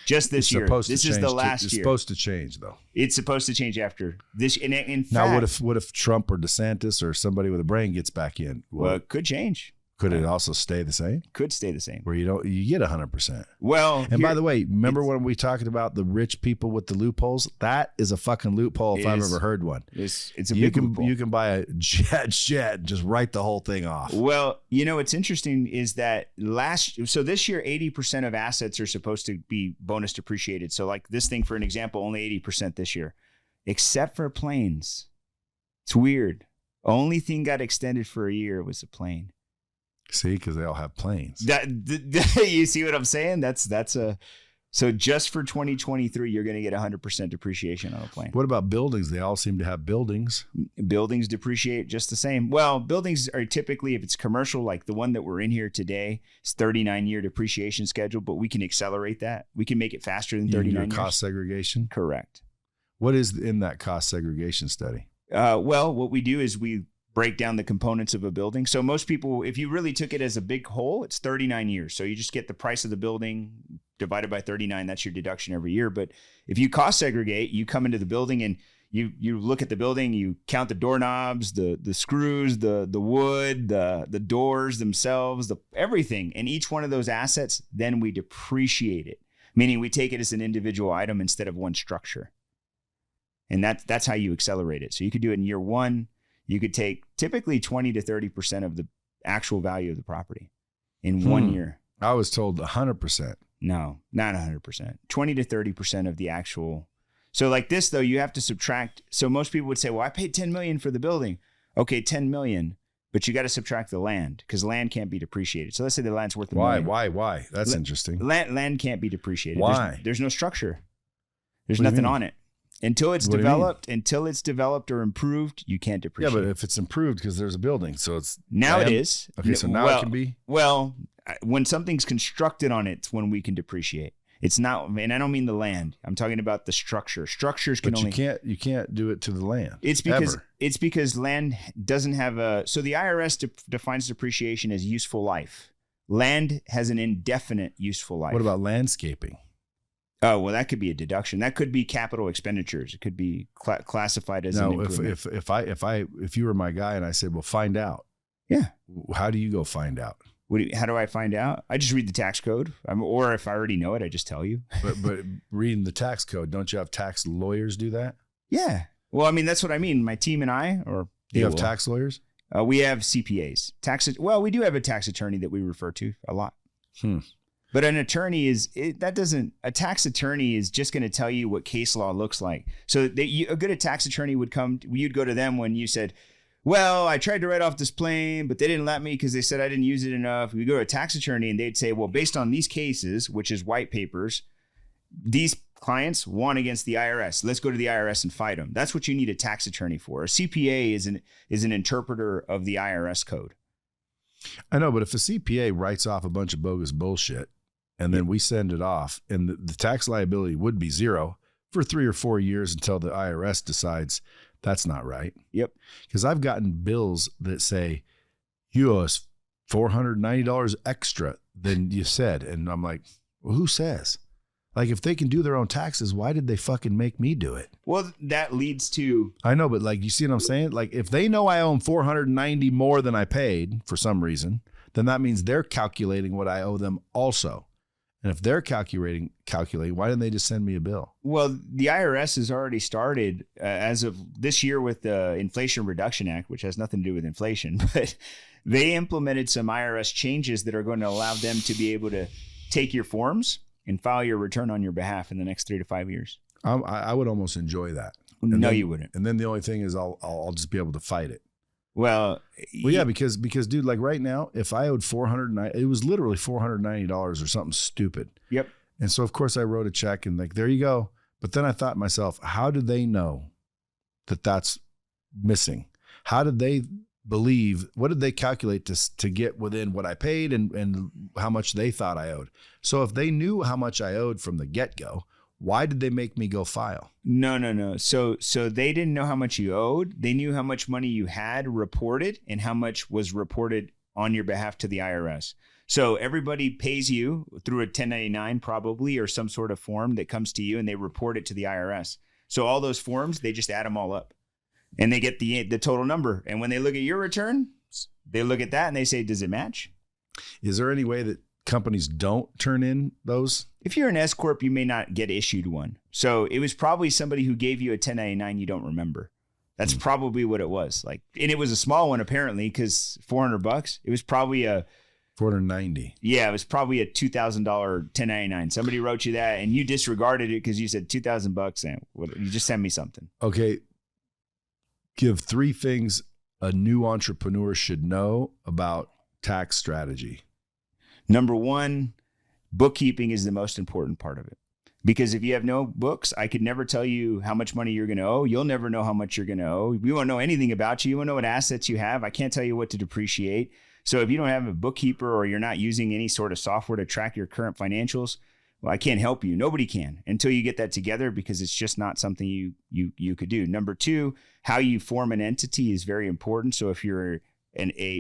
Just this year. This is the last year. It's supposed to change, though. It's supposed to change after this. In fact, now, what if Trump or DeSantis or somebody with a brain gets back in? Well, it could change. Could it also stay the same? Could stay the same. Where you get 100%. Well, and by the way, remember when we talked about the rich people with the loopholes? That is a fucking loophole if I've ever heard one. It's a big loophole. You can buy a jet and just write the whole thing off. Well, what's interesting is that this year, 80% of assets are supposed to be bonus depreciated. So like this thing, for an example, only 80% this year, except for planes. It's weird. Only thing got extended for a year was the plane. See, because they all have planes. You see what I'm saying? So just for 2023, you're going to get 100% depreciation on a plane. What about buildings? They all seem to have buildings. Buildings depreciate just the same. Well, buildings are typically, if it's commercial, like the one that we're in here today, it's 39-year depreciation schedule, but we can accelerate that. We can make it faster than 39 years. Cost segregation? Correct. What is in that cost segregation study? Well, what we do is we break down the components of a building. So most people, if you really took it as a big whole, it's 39 years. So you just get the price of the building divided by 39. That's your deduction every year. But if you cost segregate, you come into the building and you look at the building, you count the doorknobs, the screws, the wood, the doors themselves, everything. And each one of those assets, then we depreciate it, meaning we take it as an individual item instead of one structure. And that's how you accelerate it. So you could do it in year one. You could take typically 20 to 30% of the actual value of the property in 1 year. I was told 100%. No, not 100%. 20 to 30% of the actual. So like this, though, you have to subtract. So most people would say, well, I paid $10 million for the building. Okay, $10 million, but you got to subtract the land because land can't be depreciated. So let's say the land's worth $1 million. Why? That's interesting. Land can't be depreciated. Why? There's no structure. There's nothing on it. Until it's developed or improved, you can't depreciate. Yeah, but if it's improved because there's a building, so it's now land. It is. Okay, so now it can be. Well, when something's constructed on it, it's when we can depreciate. It's not, and I don't mean the land. I'm talking about the structure. Structures can only. You can't do it to the land. It's because land doesn't have a. So the IRS defines depreciation as useful life. Land has an indefinite useful life. What about landscaping? Oh, well, that could be a deduction. That could be capital expenditures. It could be classified as an improvement. If you were my guy and I said, well, find out. Yeah. How do you go find out? How do I find out? I just read the tax code. Or if I already know it, I just tell you. but reading the tax code, don't you have tax lawyers do that? Yeah. Well, I mean, that's what I mean. My team and I, you have tax lawyers? We have CPAs. We do have a tax attorney that we refer to a lot. But an attorney a tax attorney is just going to tell you what case law looks like. So a good tax attorney you'd go to them when you said, well, I tried to write off this plane, but they didn't let me because they said I didn't use it enough. We go to a tax attorney and they'd say, well, based on these cases, which is white papers, these clients won against the IRS. Let's go to the IRS and fight them. That's what you need a tax attorney for. A CPA is an interpreter of the IRS code. I know, but if a CPA writes off a bunch of bogus bullshit, and then we send it off, and the tax liability would be zero for 3 or 4 years until the IRS decides that's not right. Yep. Because I've gotten bills that say, you owe us $490 extra than you said. And I'm like, well, who says? Like, if they can do their own taxes, why did they fucking make me do it? Well, that leads to... I know, but like, you see what I'm saying? Like, if they know I own $490 more than I paid for some reason, then that means they're calculating what I owe them also. And if they're calculating, why didn't they just send me a bill? Well, the IRS has already started as of this year with the Inflation Reduction Act, which has nothing to do with inflation, but they implemented some IRS changes that are going to allow them to be able to take your forms and file your return on your behalf in the next 3 to 5 years. I would almost enjoy that. You wouldn't. And then the only thing is I'll just be able to fight it. Well, yeah, because dude, like right now, if I owed $490, it was literally $490 or something stupid. Yep. And so of course I wrote a check and like, there you go. But then I thought to myself, how do they know that that's missing? How did they believe, what did they calculate to get within what I paid and how much they thought I owed? So if they knew how much I owed from the get-go, why did they make me go file? No. So they didn't know how much you owed. They knew how much money you had reported and how much was reported on your behalf to the IRS. So everybody pays you through a 1099 probably, or some sort of form that comes to you, and they report it to the IRS. So all those forms, they just add them all up and they get the total number. And when they look at your return, They look at that and they say, does it match? Is there any way that companies don't turn in those? If you're an S-corp, you may not get issued one. So it was probably somebody who gave you a 1099 you don't remember. That's probably what it was. Like, and it was a small one apparently, because $400. It was probably a $490. Yeah, it was probably a $2,000 1099. Somebody wrote you that, and you disregarded it because you said $2,000, and you just send me something. Okay, give 3 things a new entrepreneur should know about tax strategy. Number 1, bookkeeping is the most important part of it. Because if you have no books, I could never tell you how much money you're going to owe. You'll never know how much you're going to owe. We won't know anything about you. You won't know what assets you have. I can't tell you what to depreciate. So if you don't have a bookkeeper or you're not using any sort of software to track your current financials, well, I can't help you. Nobody can until you get that together, because it's just not something you could do. Number 2, how you form an entity is very important. So if you're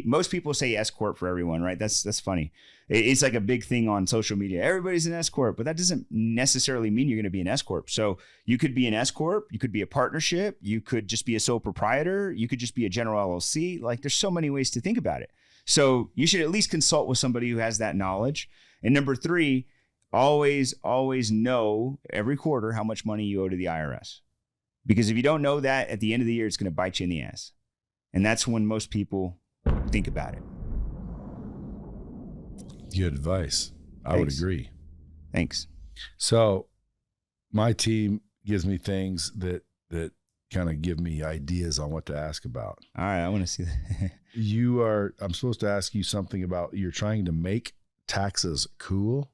most people say S-corp for everyone, right? That's funny. It's like a big thing on social media. Everybody's an S-corp, but that doesn't necessarily mean you're going to be an S-corp. So you could be an S-corp, you could be a partnership, you could just be a sole proprietor, you could just be a general LLC. Like, there's so many ways to think about it. So you should at least consult with somebody who has that knowledge. And number 3, always know every quarter how much money you owe to the IRS. Because if you don't know that, at the end of the year, it's going to bite you in the ass. And that's when most people think about it. Good advice. I would agree. Thanks. So my team gives me things that kind of give me ideas on what to ask about. All right, I want to see that. I'm supposed to ask you something about, you're trying to make taxes cool.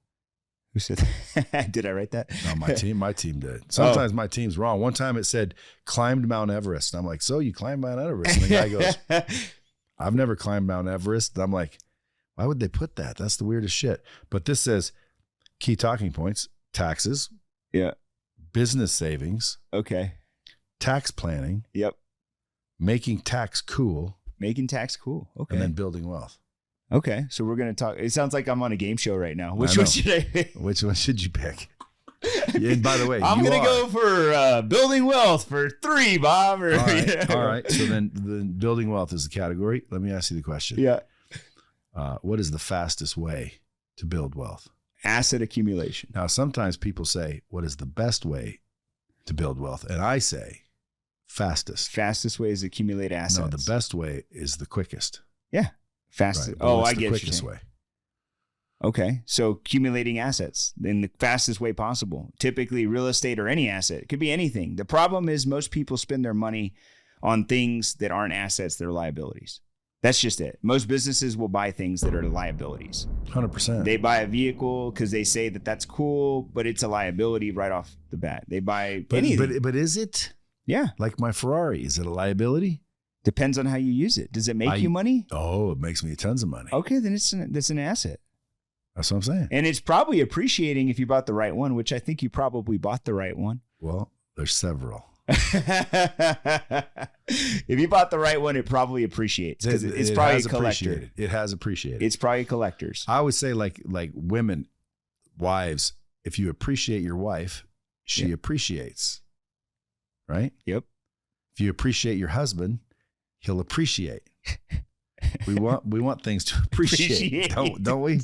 Who said that? Did I write that? No, my team did. Sometimes my team's wrong. One time it said climbed Mount Everest. And I'm like, so you climbed Mount Everest? And the guy goes, I've never climbed Mount Everest. And I'm like, why would they put that? That's the weirdest shit. But this says key talking points: taxes. Yeah. Business savings. Okay. Tax planning. Yep. Making tax cool. Making tax cool. Okay. And then building wealth. Okay. So we're going to talk. It sounds like I'm on a game show right now. Which one should I pick? Which one should you pick? And by the way, I'm going to go for building wealth for 3, Bob. Or, all right. So then building wealth is the category. Let me ask you the question. Yeah. What is the fastest way to build wealth? Asset accumulation. Now, sometimes people say, what is the best way to build wealth? And I say fastest. Fastest way is accumulate assets. No, the best way is the quickest. Yeah. Fastest. Right, oh, I the get quickest you. way. Okay. So accumulating assets in the fastest way possible. Typically real estate or any asset. It could be anything. The problem is most people spend their money on things that aren't assets, they're liabilities. That's just it. Most businesses will buy things that are liabilities. 100%. They buy a vehicle because they say that that's cool, but it's a liability right off the bat. They buy anything. But is it? Yeah. Like my Ferrari, is it a liability? Depends on how you use it. Does it make you money? Oh, it makes me tons of money. Okay, then it's an asset. That's what I'm saying. And it's probably appreciating if you bought the right one, which I think you probably bought the right one. Well, there's several. If you bought the right one, it probably appreciates because it's probably a collector. It has appreciated. It's probably collectors. I would say like women, wives, if you appreciate your wife, she appreciates. Right? Yep. If you appreciate your husband, he'll appreciate. We want things to appreciate. Don't we?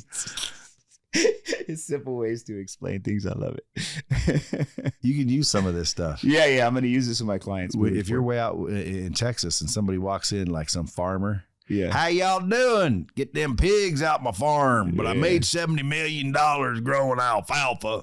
It's simple ways to explain things. I love it. You can use some of this stuff. Yeah. I'm going to use this with my clients. If you're way out in Texas and somebody walks in like some farmer, yeah, how y'all doing? Get them pigs out my farm, but I made $70 million growing alfalfa.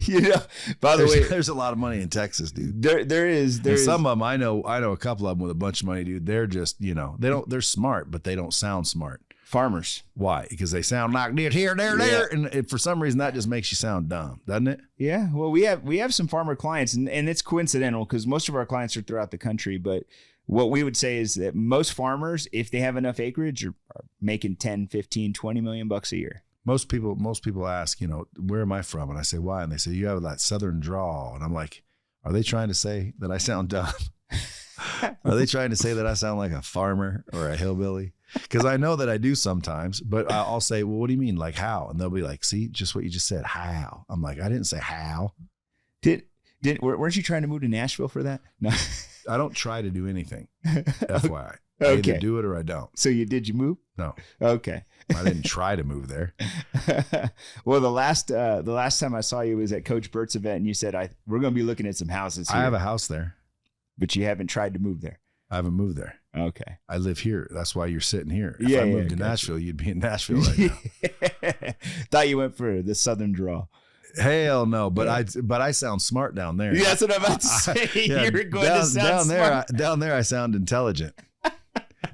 Yeah. By the way, there's a lot of money in Texas, dude. There is. Some of them I know a couple of them with a bunch of money, dude. They're just, they're smart, but they don't sound smart. Farmers. Why? Because they sound like this here, there. And for some reason that just makes you sound dumb, doesn't it? Yeah. Well, we have some farmer clients and it's coincidental because most of our clients are throughout the country. But what we would say is that most farmers, if they have enough acreage, are making 10, 15, 20 million bucks a year. Most people ask, where am I from? And I say, why? And they say, you have that southern drawl. And I'm like, are they trying to say that I sound dumb? Are they trying to say that I sound like a farmer or a hillbilly? Because I know that I do sometimes, but I'll say, well, what do you mean? Like how? And they'll be like, see, just what you just said. How? I'm like, I didn't say how. Weren't you trying to move to Nashville for that? No. I don't try to do anything. FYI. I Okay. either do it or I don't. So did you move? No, Okay. I didn't try to move there. Well, the last time I saw you was at Coach Bert's event, and you said we're going to be looking at some houses here. I have a house there. But you haven't tried to move there. I haven't moved there. Okay. I live here. That's why you're sitting here. If Yeah, I moved to gotcha. Nashville, you'd be in Nashville right now. Thought you went for the Southern draw. Hell no, but I sound smart down there. Yeah, that's what I'm about to say. Yeah, You're going to sound smart. Down there, I sound intelligent.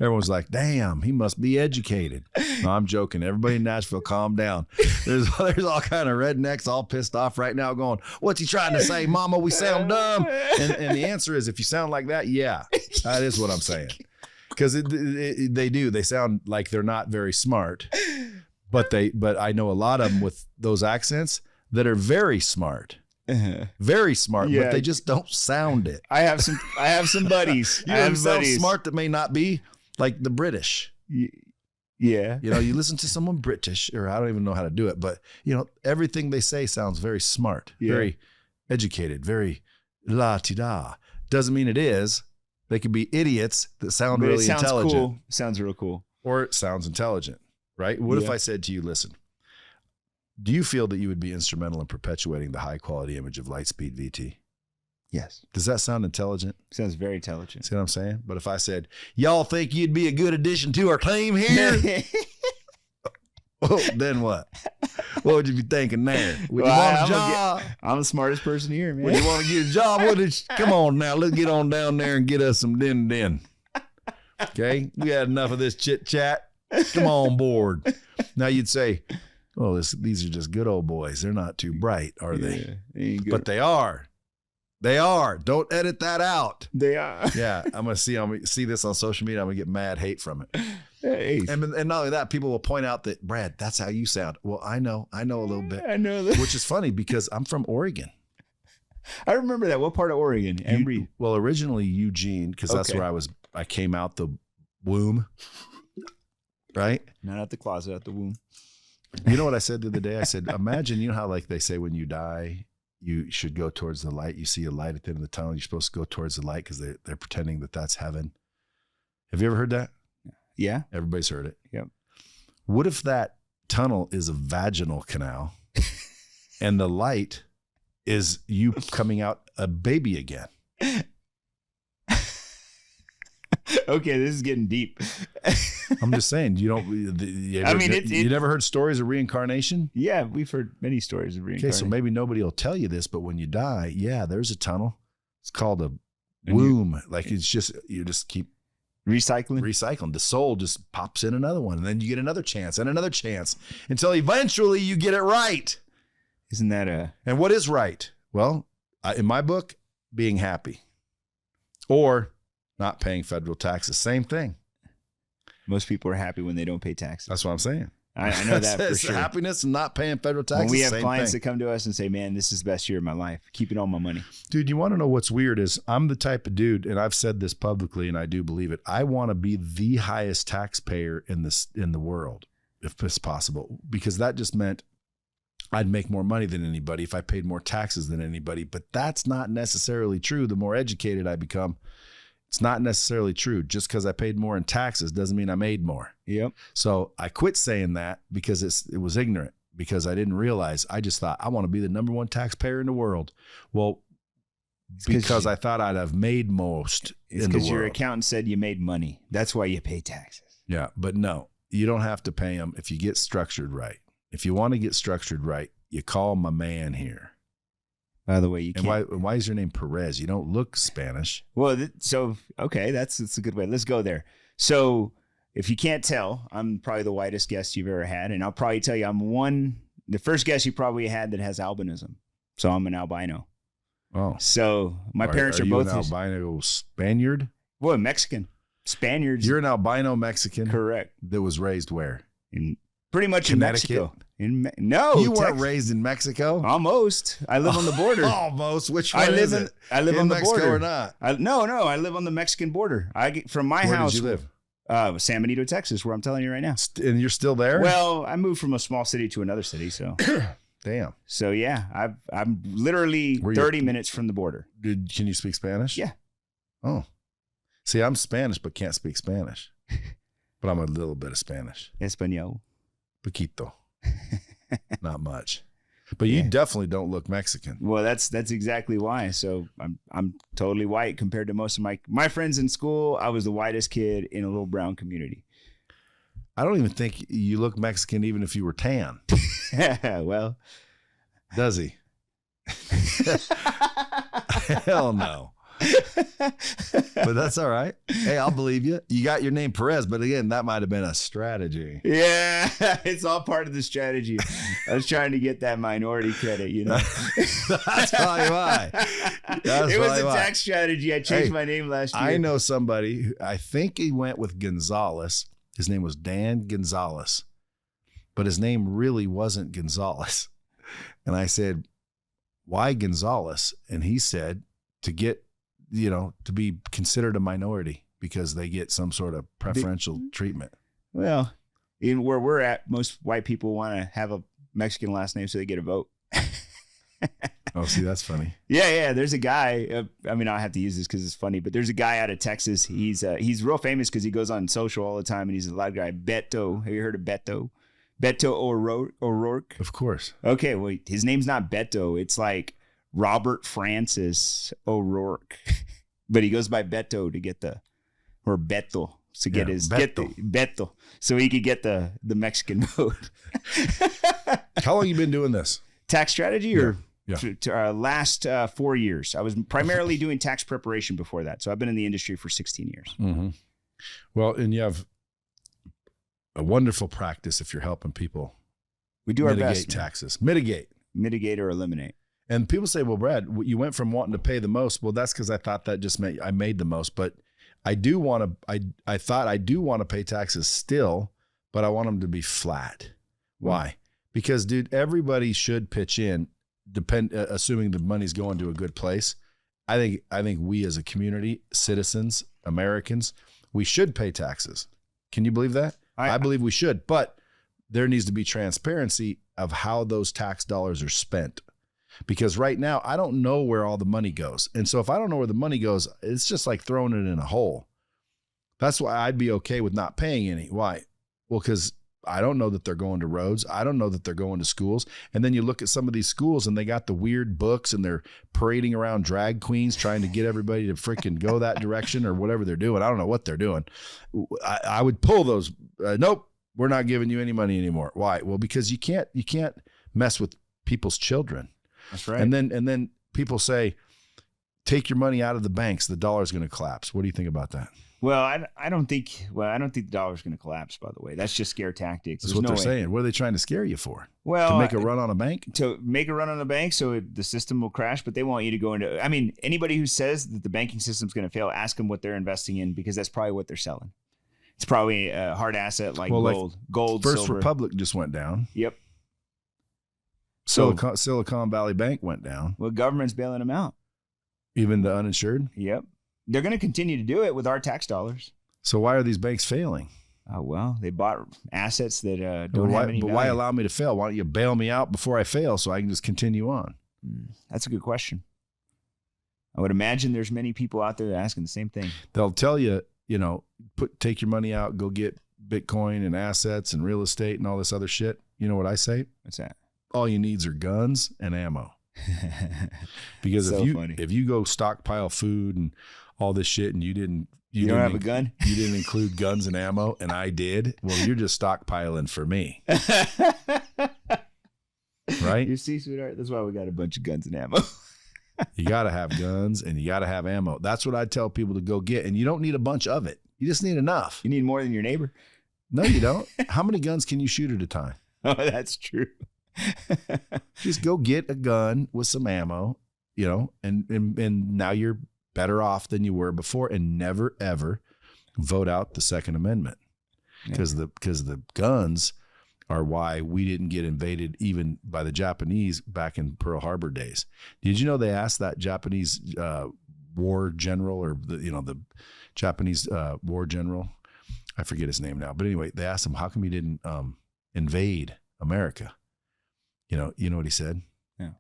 Everyone's like, damn, he must be educated. No, I'm joking. Everybody in Nashville, calm down. There's all kind of rednecks all pissed off right now going, what's he trying to say, mama? We sound dumb. And the answer is, if you sound like that, yeah, that is what I'm saying. Because they do. They sound like they're not very smart. But I know a lot of them with those accents that are very smart. Very smart, Yeah. but they just don't sound it. I have some buddies. You I know, have sound buddies. smart that may not be like the British. Yeah. You know, you listen to someone British, or I don't even know how to do it, but you know, everything they say sounds very smart, very educated, very la-ti-da. Doesn't mean it is. They could be idiots that sound But really it sounds intelligent. cool. Sounds real cool. Or it sounds intelligent, right? What if I said to you, listen, do you feel that you would be instrumental in perpetuating the high quality image of Lightspeed VT? Yes. Does that sound intelligent? Sounds very intelligent. See what I'm saying? But if I said, y'all think you'd be a good addition to our team here? Well, then what? What would you be thinking there? Would you want a job? I'm the smartest person here, man. Would you want to get a job with us? Come on now, let's get on down there and get us some din. Okay? We had enough of this chit chat. Come on board. Now you'd say, oh, these are just good old boys. They're not too bright, are they? But they are. They are. Don't edit that out. They are. Yeah, I'm gonna see this on social media. I'm gonna get mad hate from it. Hey. And not only that, people will point out that, Brad, that's how you sound. Well, I know a little bit. I know that. Which is funny because I'm from Oregon. I remember that. What part of Oregon? Embry. Well, originally Eugene, because that's Okay. where I came out the womb. Right? Not out the closet, out the womb. You know what I said the other day? I said, imagine, you know how like they say when you die, you should go towards the light. You see a light at the end of the tunnel. You're supposed to go towards the light because they're pretending that that's heaven. Have you ever heard that? Yeah. Everybody's heard it. Yep. What if that tunnel is a vaginal canal and the light is you coming out a baby again? Okay, this is getting deep. I'm just saying, you never heard stories of reincarnation? Yeah, we've heard many stories of reincarnation. Okay, so maybe nobody will tell you this, but when you die, yeah, there's a tunnel. It's called a And womb. You just keep recycling. The soul just pops in another one, and then you get another chance and another chance until eventually you get it right. Isn't that And what is right? Well, in my book, being happy or not paying federal taxes. Same thing. most people are happy when they don't pay taxes. That's what I'm saying. I know that for sure. Happiness and not paying federal taxes. When we have same clients thing. that come to us and say, man, this is the best year of my life, keeping all my money. Dude, you want to know what's weird is I'm the type of dude, and I've said this publicly and I do believe it. I want to be the highest taxpayer in the world, if it's possible, because that just meant I'd make more money than anybody if I paid more taxes than anybody. But that's not necessarily true. The more educated I become, it's not necessarily true. Just because I paid more in taxes doesn't mean I made more. Yep. So I quit saying that because it was ignorant, because I didn't realize. I just thought I want to be the number one taxpayer in the world. Well, because I thought I'd have made most in the world. Because your accountant said you made money. That's why you pay taxes. Yeah, but no, you don't have to pay them if you get structured right. If you want to get structured right, you call my man here. By the way, you can't. And why is your name Perez? You don't look Spanish. Well, okay, that's a good way. Let's go there. So if you can't tell, I'm probably the whitest guest you've ever had. And I'll probably tell you the first guest you probably had that has albinism. So I'm an albino. Oh. So my parents are both an albino Spaniard? Well, Mexican. Spaniards. You're an albino Mexican? Correct. That was raised where? Pretty much Connecticut? in Mexico. No, you weren't raised in Mexico. Almost. I live on the border. Almost. Which one is it? I live on the Mexico border or not? No. I live on the Mexican border. I get from my Where house. Did you live? San Benito, Texas, where I'm telling you right now. And you're still there? Well, I moved from a small city to another city, so. Damn. So yeah, I'm literally 30 minutes from the border. Can you speak Spanish? Yeah. Oh. See, I'm Spanish, but can't speak Spanish. But I'm a little bit of Spanish. Espanol. Poquito. Not much. But you definitely don't look Mexican. Well, that's exactly why. So I'm totally white compared to most of my friends in school. I was the whitest kid in a little brown community. I don't even think you look Mexican even if you were tan. Well, does he? Hell no. But that's all right. Hey, I'll believe you. You got your name Perez, but again, that might have been a strategy. Yeah, it's all part of the strategy. I was trying to get that minority credit, you know. That's probably why. It was a tax strategy. I changed my name last year. I know somebody who, I think he went with Gonzalez. His name was Dan Gonzalez, but his name really wasn't Gonzalez. And I said, why Gonzalez? And he said, to get, to be considered a minority because they get some sort of preferential treatment. Well, in where we're at, most white people want to have a Mexican last name so they get a vote. Oh, see, that's funny. Yeah. There's a guy. I mean, I have to use this because it's funny, but there's a guy out of Texas. He's real famous because he goes on social all the time, and he's a loud guy. Beto. Have you heard of Beto? Beto O'Rourke. Of course. Okay, well, his name's not Beto. It's like Robert Francis O'Rourke, but he goes by Beto to get Beto to get Beto, so he could get the Mexican vote. How long you been doing this? Tax strategy or? Yeah. Last 4 years. I was primarily doing tax preparation before that. So I've been in the industry for 16 years. Mm-hmm. Well, and you have a wonderful practice if you're helping people. We do our best. Taxes. Mitigate or eliminate. And people say, well, Brad, you went from wanting to pay the most. Well, that's because I thought that just meant I made the most. But I do want to, I thought I do want to pay taxes still, but I want them to be flat. Why? Because, dude, everybody should pitch in. Assuming the money's going to a good place. I think we as a community, citizens, Americans, we should pay taxes. Can you believe that? I believe we should, but there needs to be transparency of how those tax dollars are spent. Because right now, I don't know where all the money goes. And so if I don't know where the money goes, it's just like throwing it in a hole. That's why I'd be okay with not paying any. Why? Well, because I don't know that they're going to roads. I don't know that they're going to schools. And then you look at some of these schools and they got the weird books and they're parading around drag queens trying to get everybody to freaking go that direction or whatever they're doing. I don't know what they're doing. I would pull those. Nope, we're not giving you any money anymore. Why? Well, because you can't mess with people's children. That's right. And then people say, take your money out of the banks. The dollar's going to collapse. What do you think about that? Well, I don't think the dollar's going to collapse, by the way. That's just scare tactics. That's what they're saying. What are they trying to scare you for? Well, to make a run on a bank? To make a run on a bank so the system will crash, but they want you to go into, anybody who says that the banking system's going to fail, ask them what they're investing in because that's probably what they're selling. It's probably a hard asset like gold, First silver. Republic just went down. Yep. Silicon Valley Bank went down. Well, government's bailing them out. Even the uninsured? Yep. They're going to continue to do it with our tax dollars. So why are these banks failing? Well, they bought assets that don't have any value. But why allow me to fail? Why don't you bail me out before I fail so I can just continue on? That's a good question. I would imagine there's many people out there asking the same thing. They'll tell you, take your money out, go get Bitcoin and assets and real estate and all this other shit. You know what I say? What's that? All you need are guns and ammo. Because if you go stockpile food and all this shit and you don't have a gun? You didn't include guns and ammo and I did. Well, you're just stockpiling for me. Right? You see, sweetheart, that's why we got a bunch of guns and ammo. You got to have guns and you got to have ammo. That's what I tell people to go get. And you don't need a bunch of it. You just need enough. You need more than your neighbor. No, you don't. How many guns can you shoot at a time? Oh, that's true. Just go get a gun with some ammo, and now you're better off than you were before, and never ever vote out the Second Amendment because the guns are why we didn't get invaded even by the Japanese back in Pearl Harbor days. Did you know they asked that Japanese war general or the Japanese war general? I forget his name now, but anyway, they asked him, how come you didn't invade America? You know what he said? Yeah.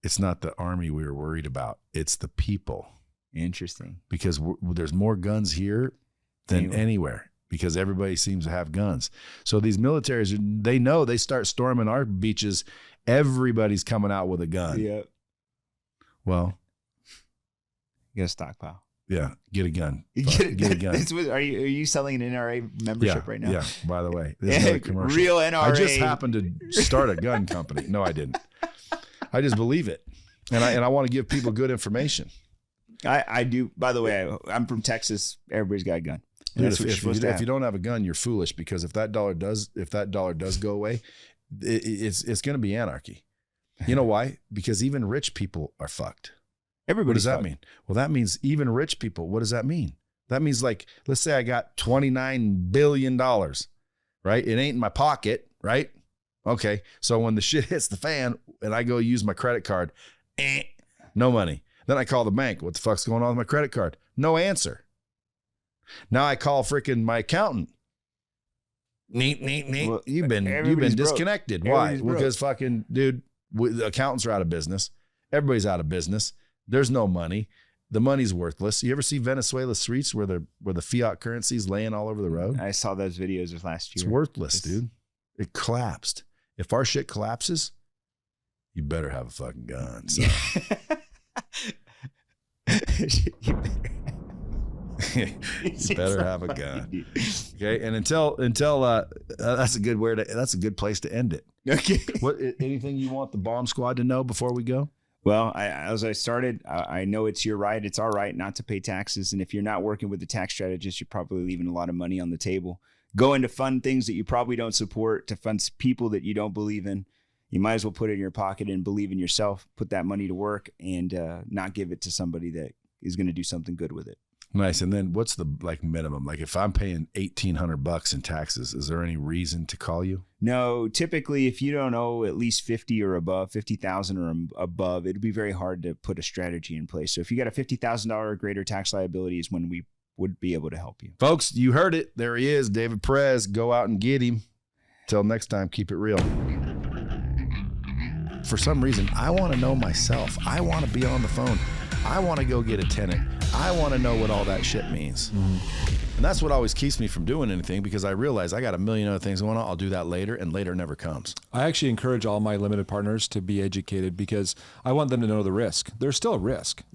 It's not the army we were worried about. It's the people. Interesting. because there's more guns here than anywhere because everybody seems to have guns. So these militaries, they know they start storming our beaches, everybody's coming out with a gun. Yeah. Well, You got a stockpile. yeah, get a gun. Get a gun. Are you selling an NRA membership right now? Yeah, by the way. This is another commercial. Real NRA. I just happened to start a gun company. No, I didn't. I just believe it. And I want to give people good information. I do. By the way, I'm from Texas. Everybody's got a gun. Dude, if you don't have a gun, you're foolish, because if that dollar does go away, it's going to be anarchy. You know why? Because even rich people are fucked. What does that mean? Well, that means even rich people. What does that mean? That means, like, let's say I got $29 billion, right? It ain't in my pocket, right? Okay. So when the shit hits the fan and I go use my credit card, no money. Then I call the bank. What the fuck's going on with my credit card? No answer. Now I call freaking my accountant. Neat. Well, you've been disconnected. Why? Because fucking dude, the accountants are out of business. Everybody's out of business. There's no money. The money's worthless. You ever see Venezuela streets where the fiat currency is laying all over the road? I saw those videos of last year. It's worthless, dude. It collapsed. If our shit collapses, you better have a fucking gun. So. You better have a gun. Okay, and until that's a good place to end it. Okay. Anything you want the bomb squad to know before we go? Well, as I started, I know it's your right. It's our right not to pay taxes. And if you're not working with the tax strategist, you're probably leaving a lot of money on the table. Going to fund things that you probably don't support, to fund people that you don't believe in. You might as well put it in your pocket and believe in yourself. Put that money to work and not give it to somebody that is going to do something good with it. Nice. And then what's the minimum? Like if I'm paying $1,800 in taxes, is there any reason to call you? No, typically if you don't owe at least 50 or above, 50,000 or above, it'd be very hard to put a strategy in place. So if you got a $50,000 or greater tax liability is when we would be able to help you. Folks, you heard it. There he is, David Perez. Go out and get him. Till next time, keep it real. For some reason, I want to know myself. I want to be on the phone. I want to go get a tenant. I want to know what all that shit means. Mm-hmm. And that's what always keeps me from doing anything, because I realize I got a million other things going on. I'll do that later, and later never comes. I actually encourage all my limited partners to be educated, because I want them to know the risk. There's still a risk.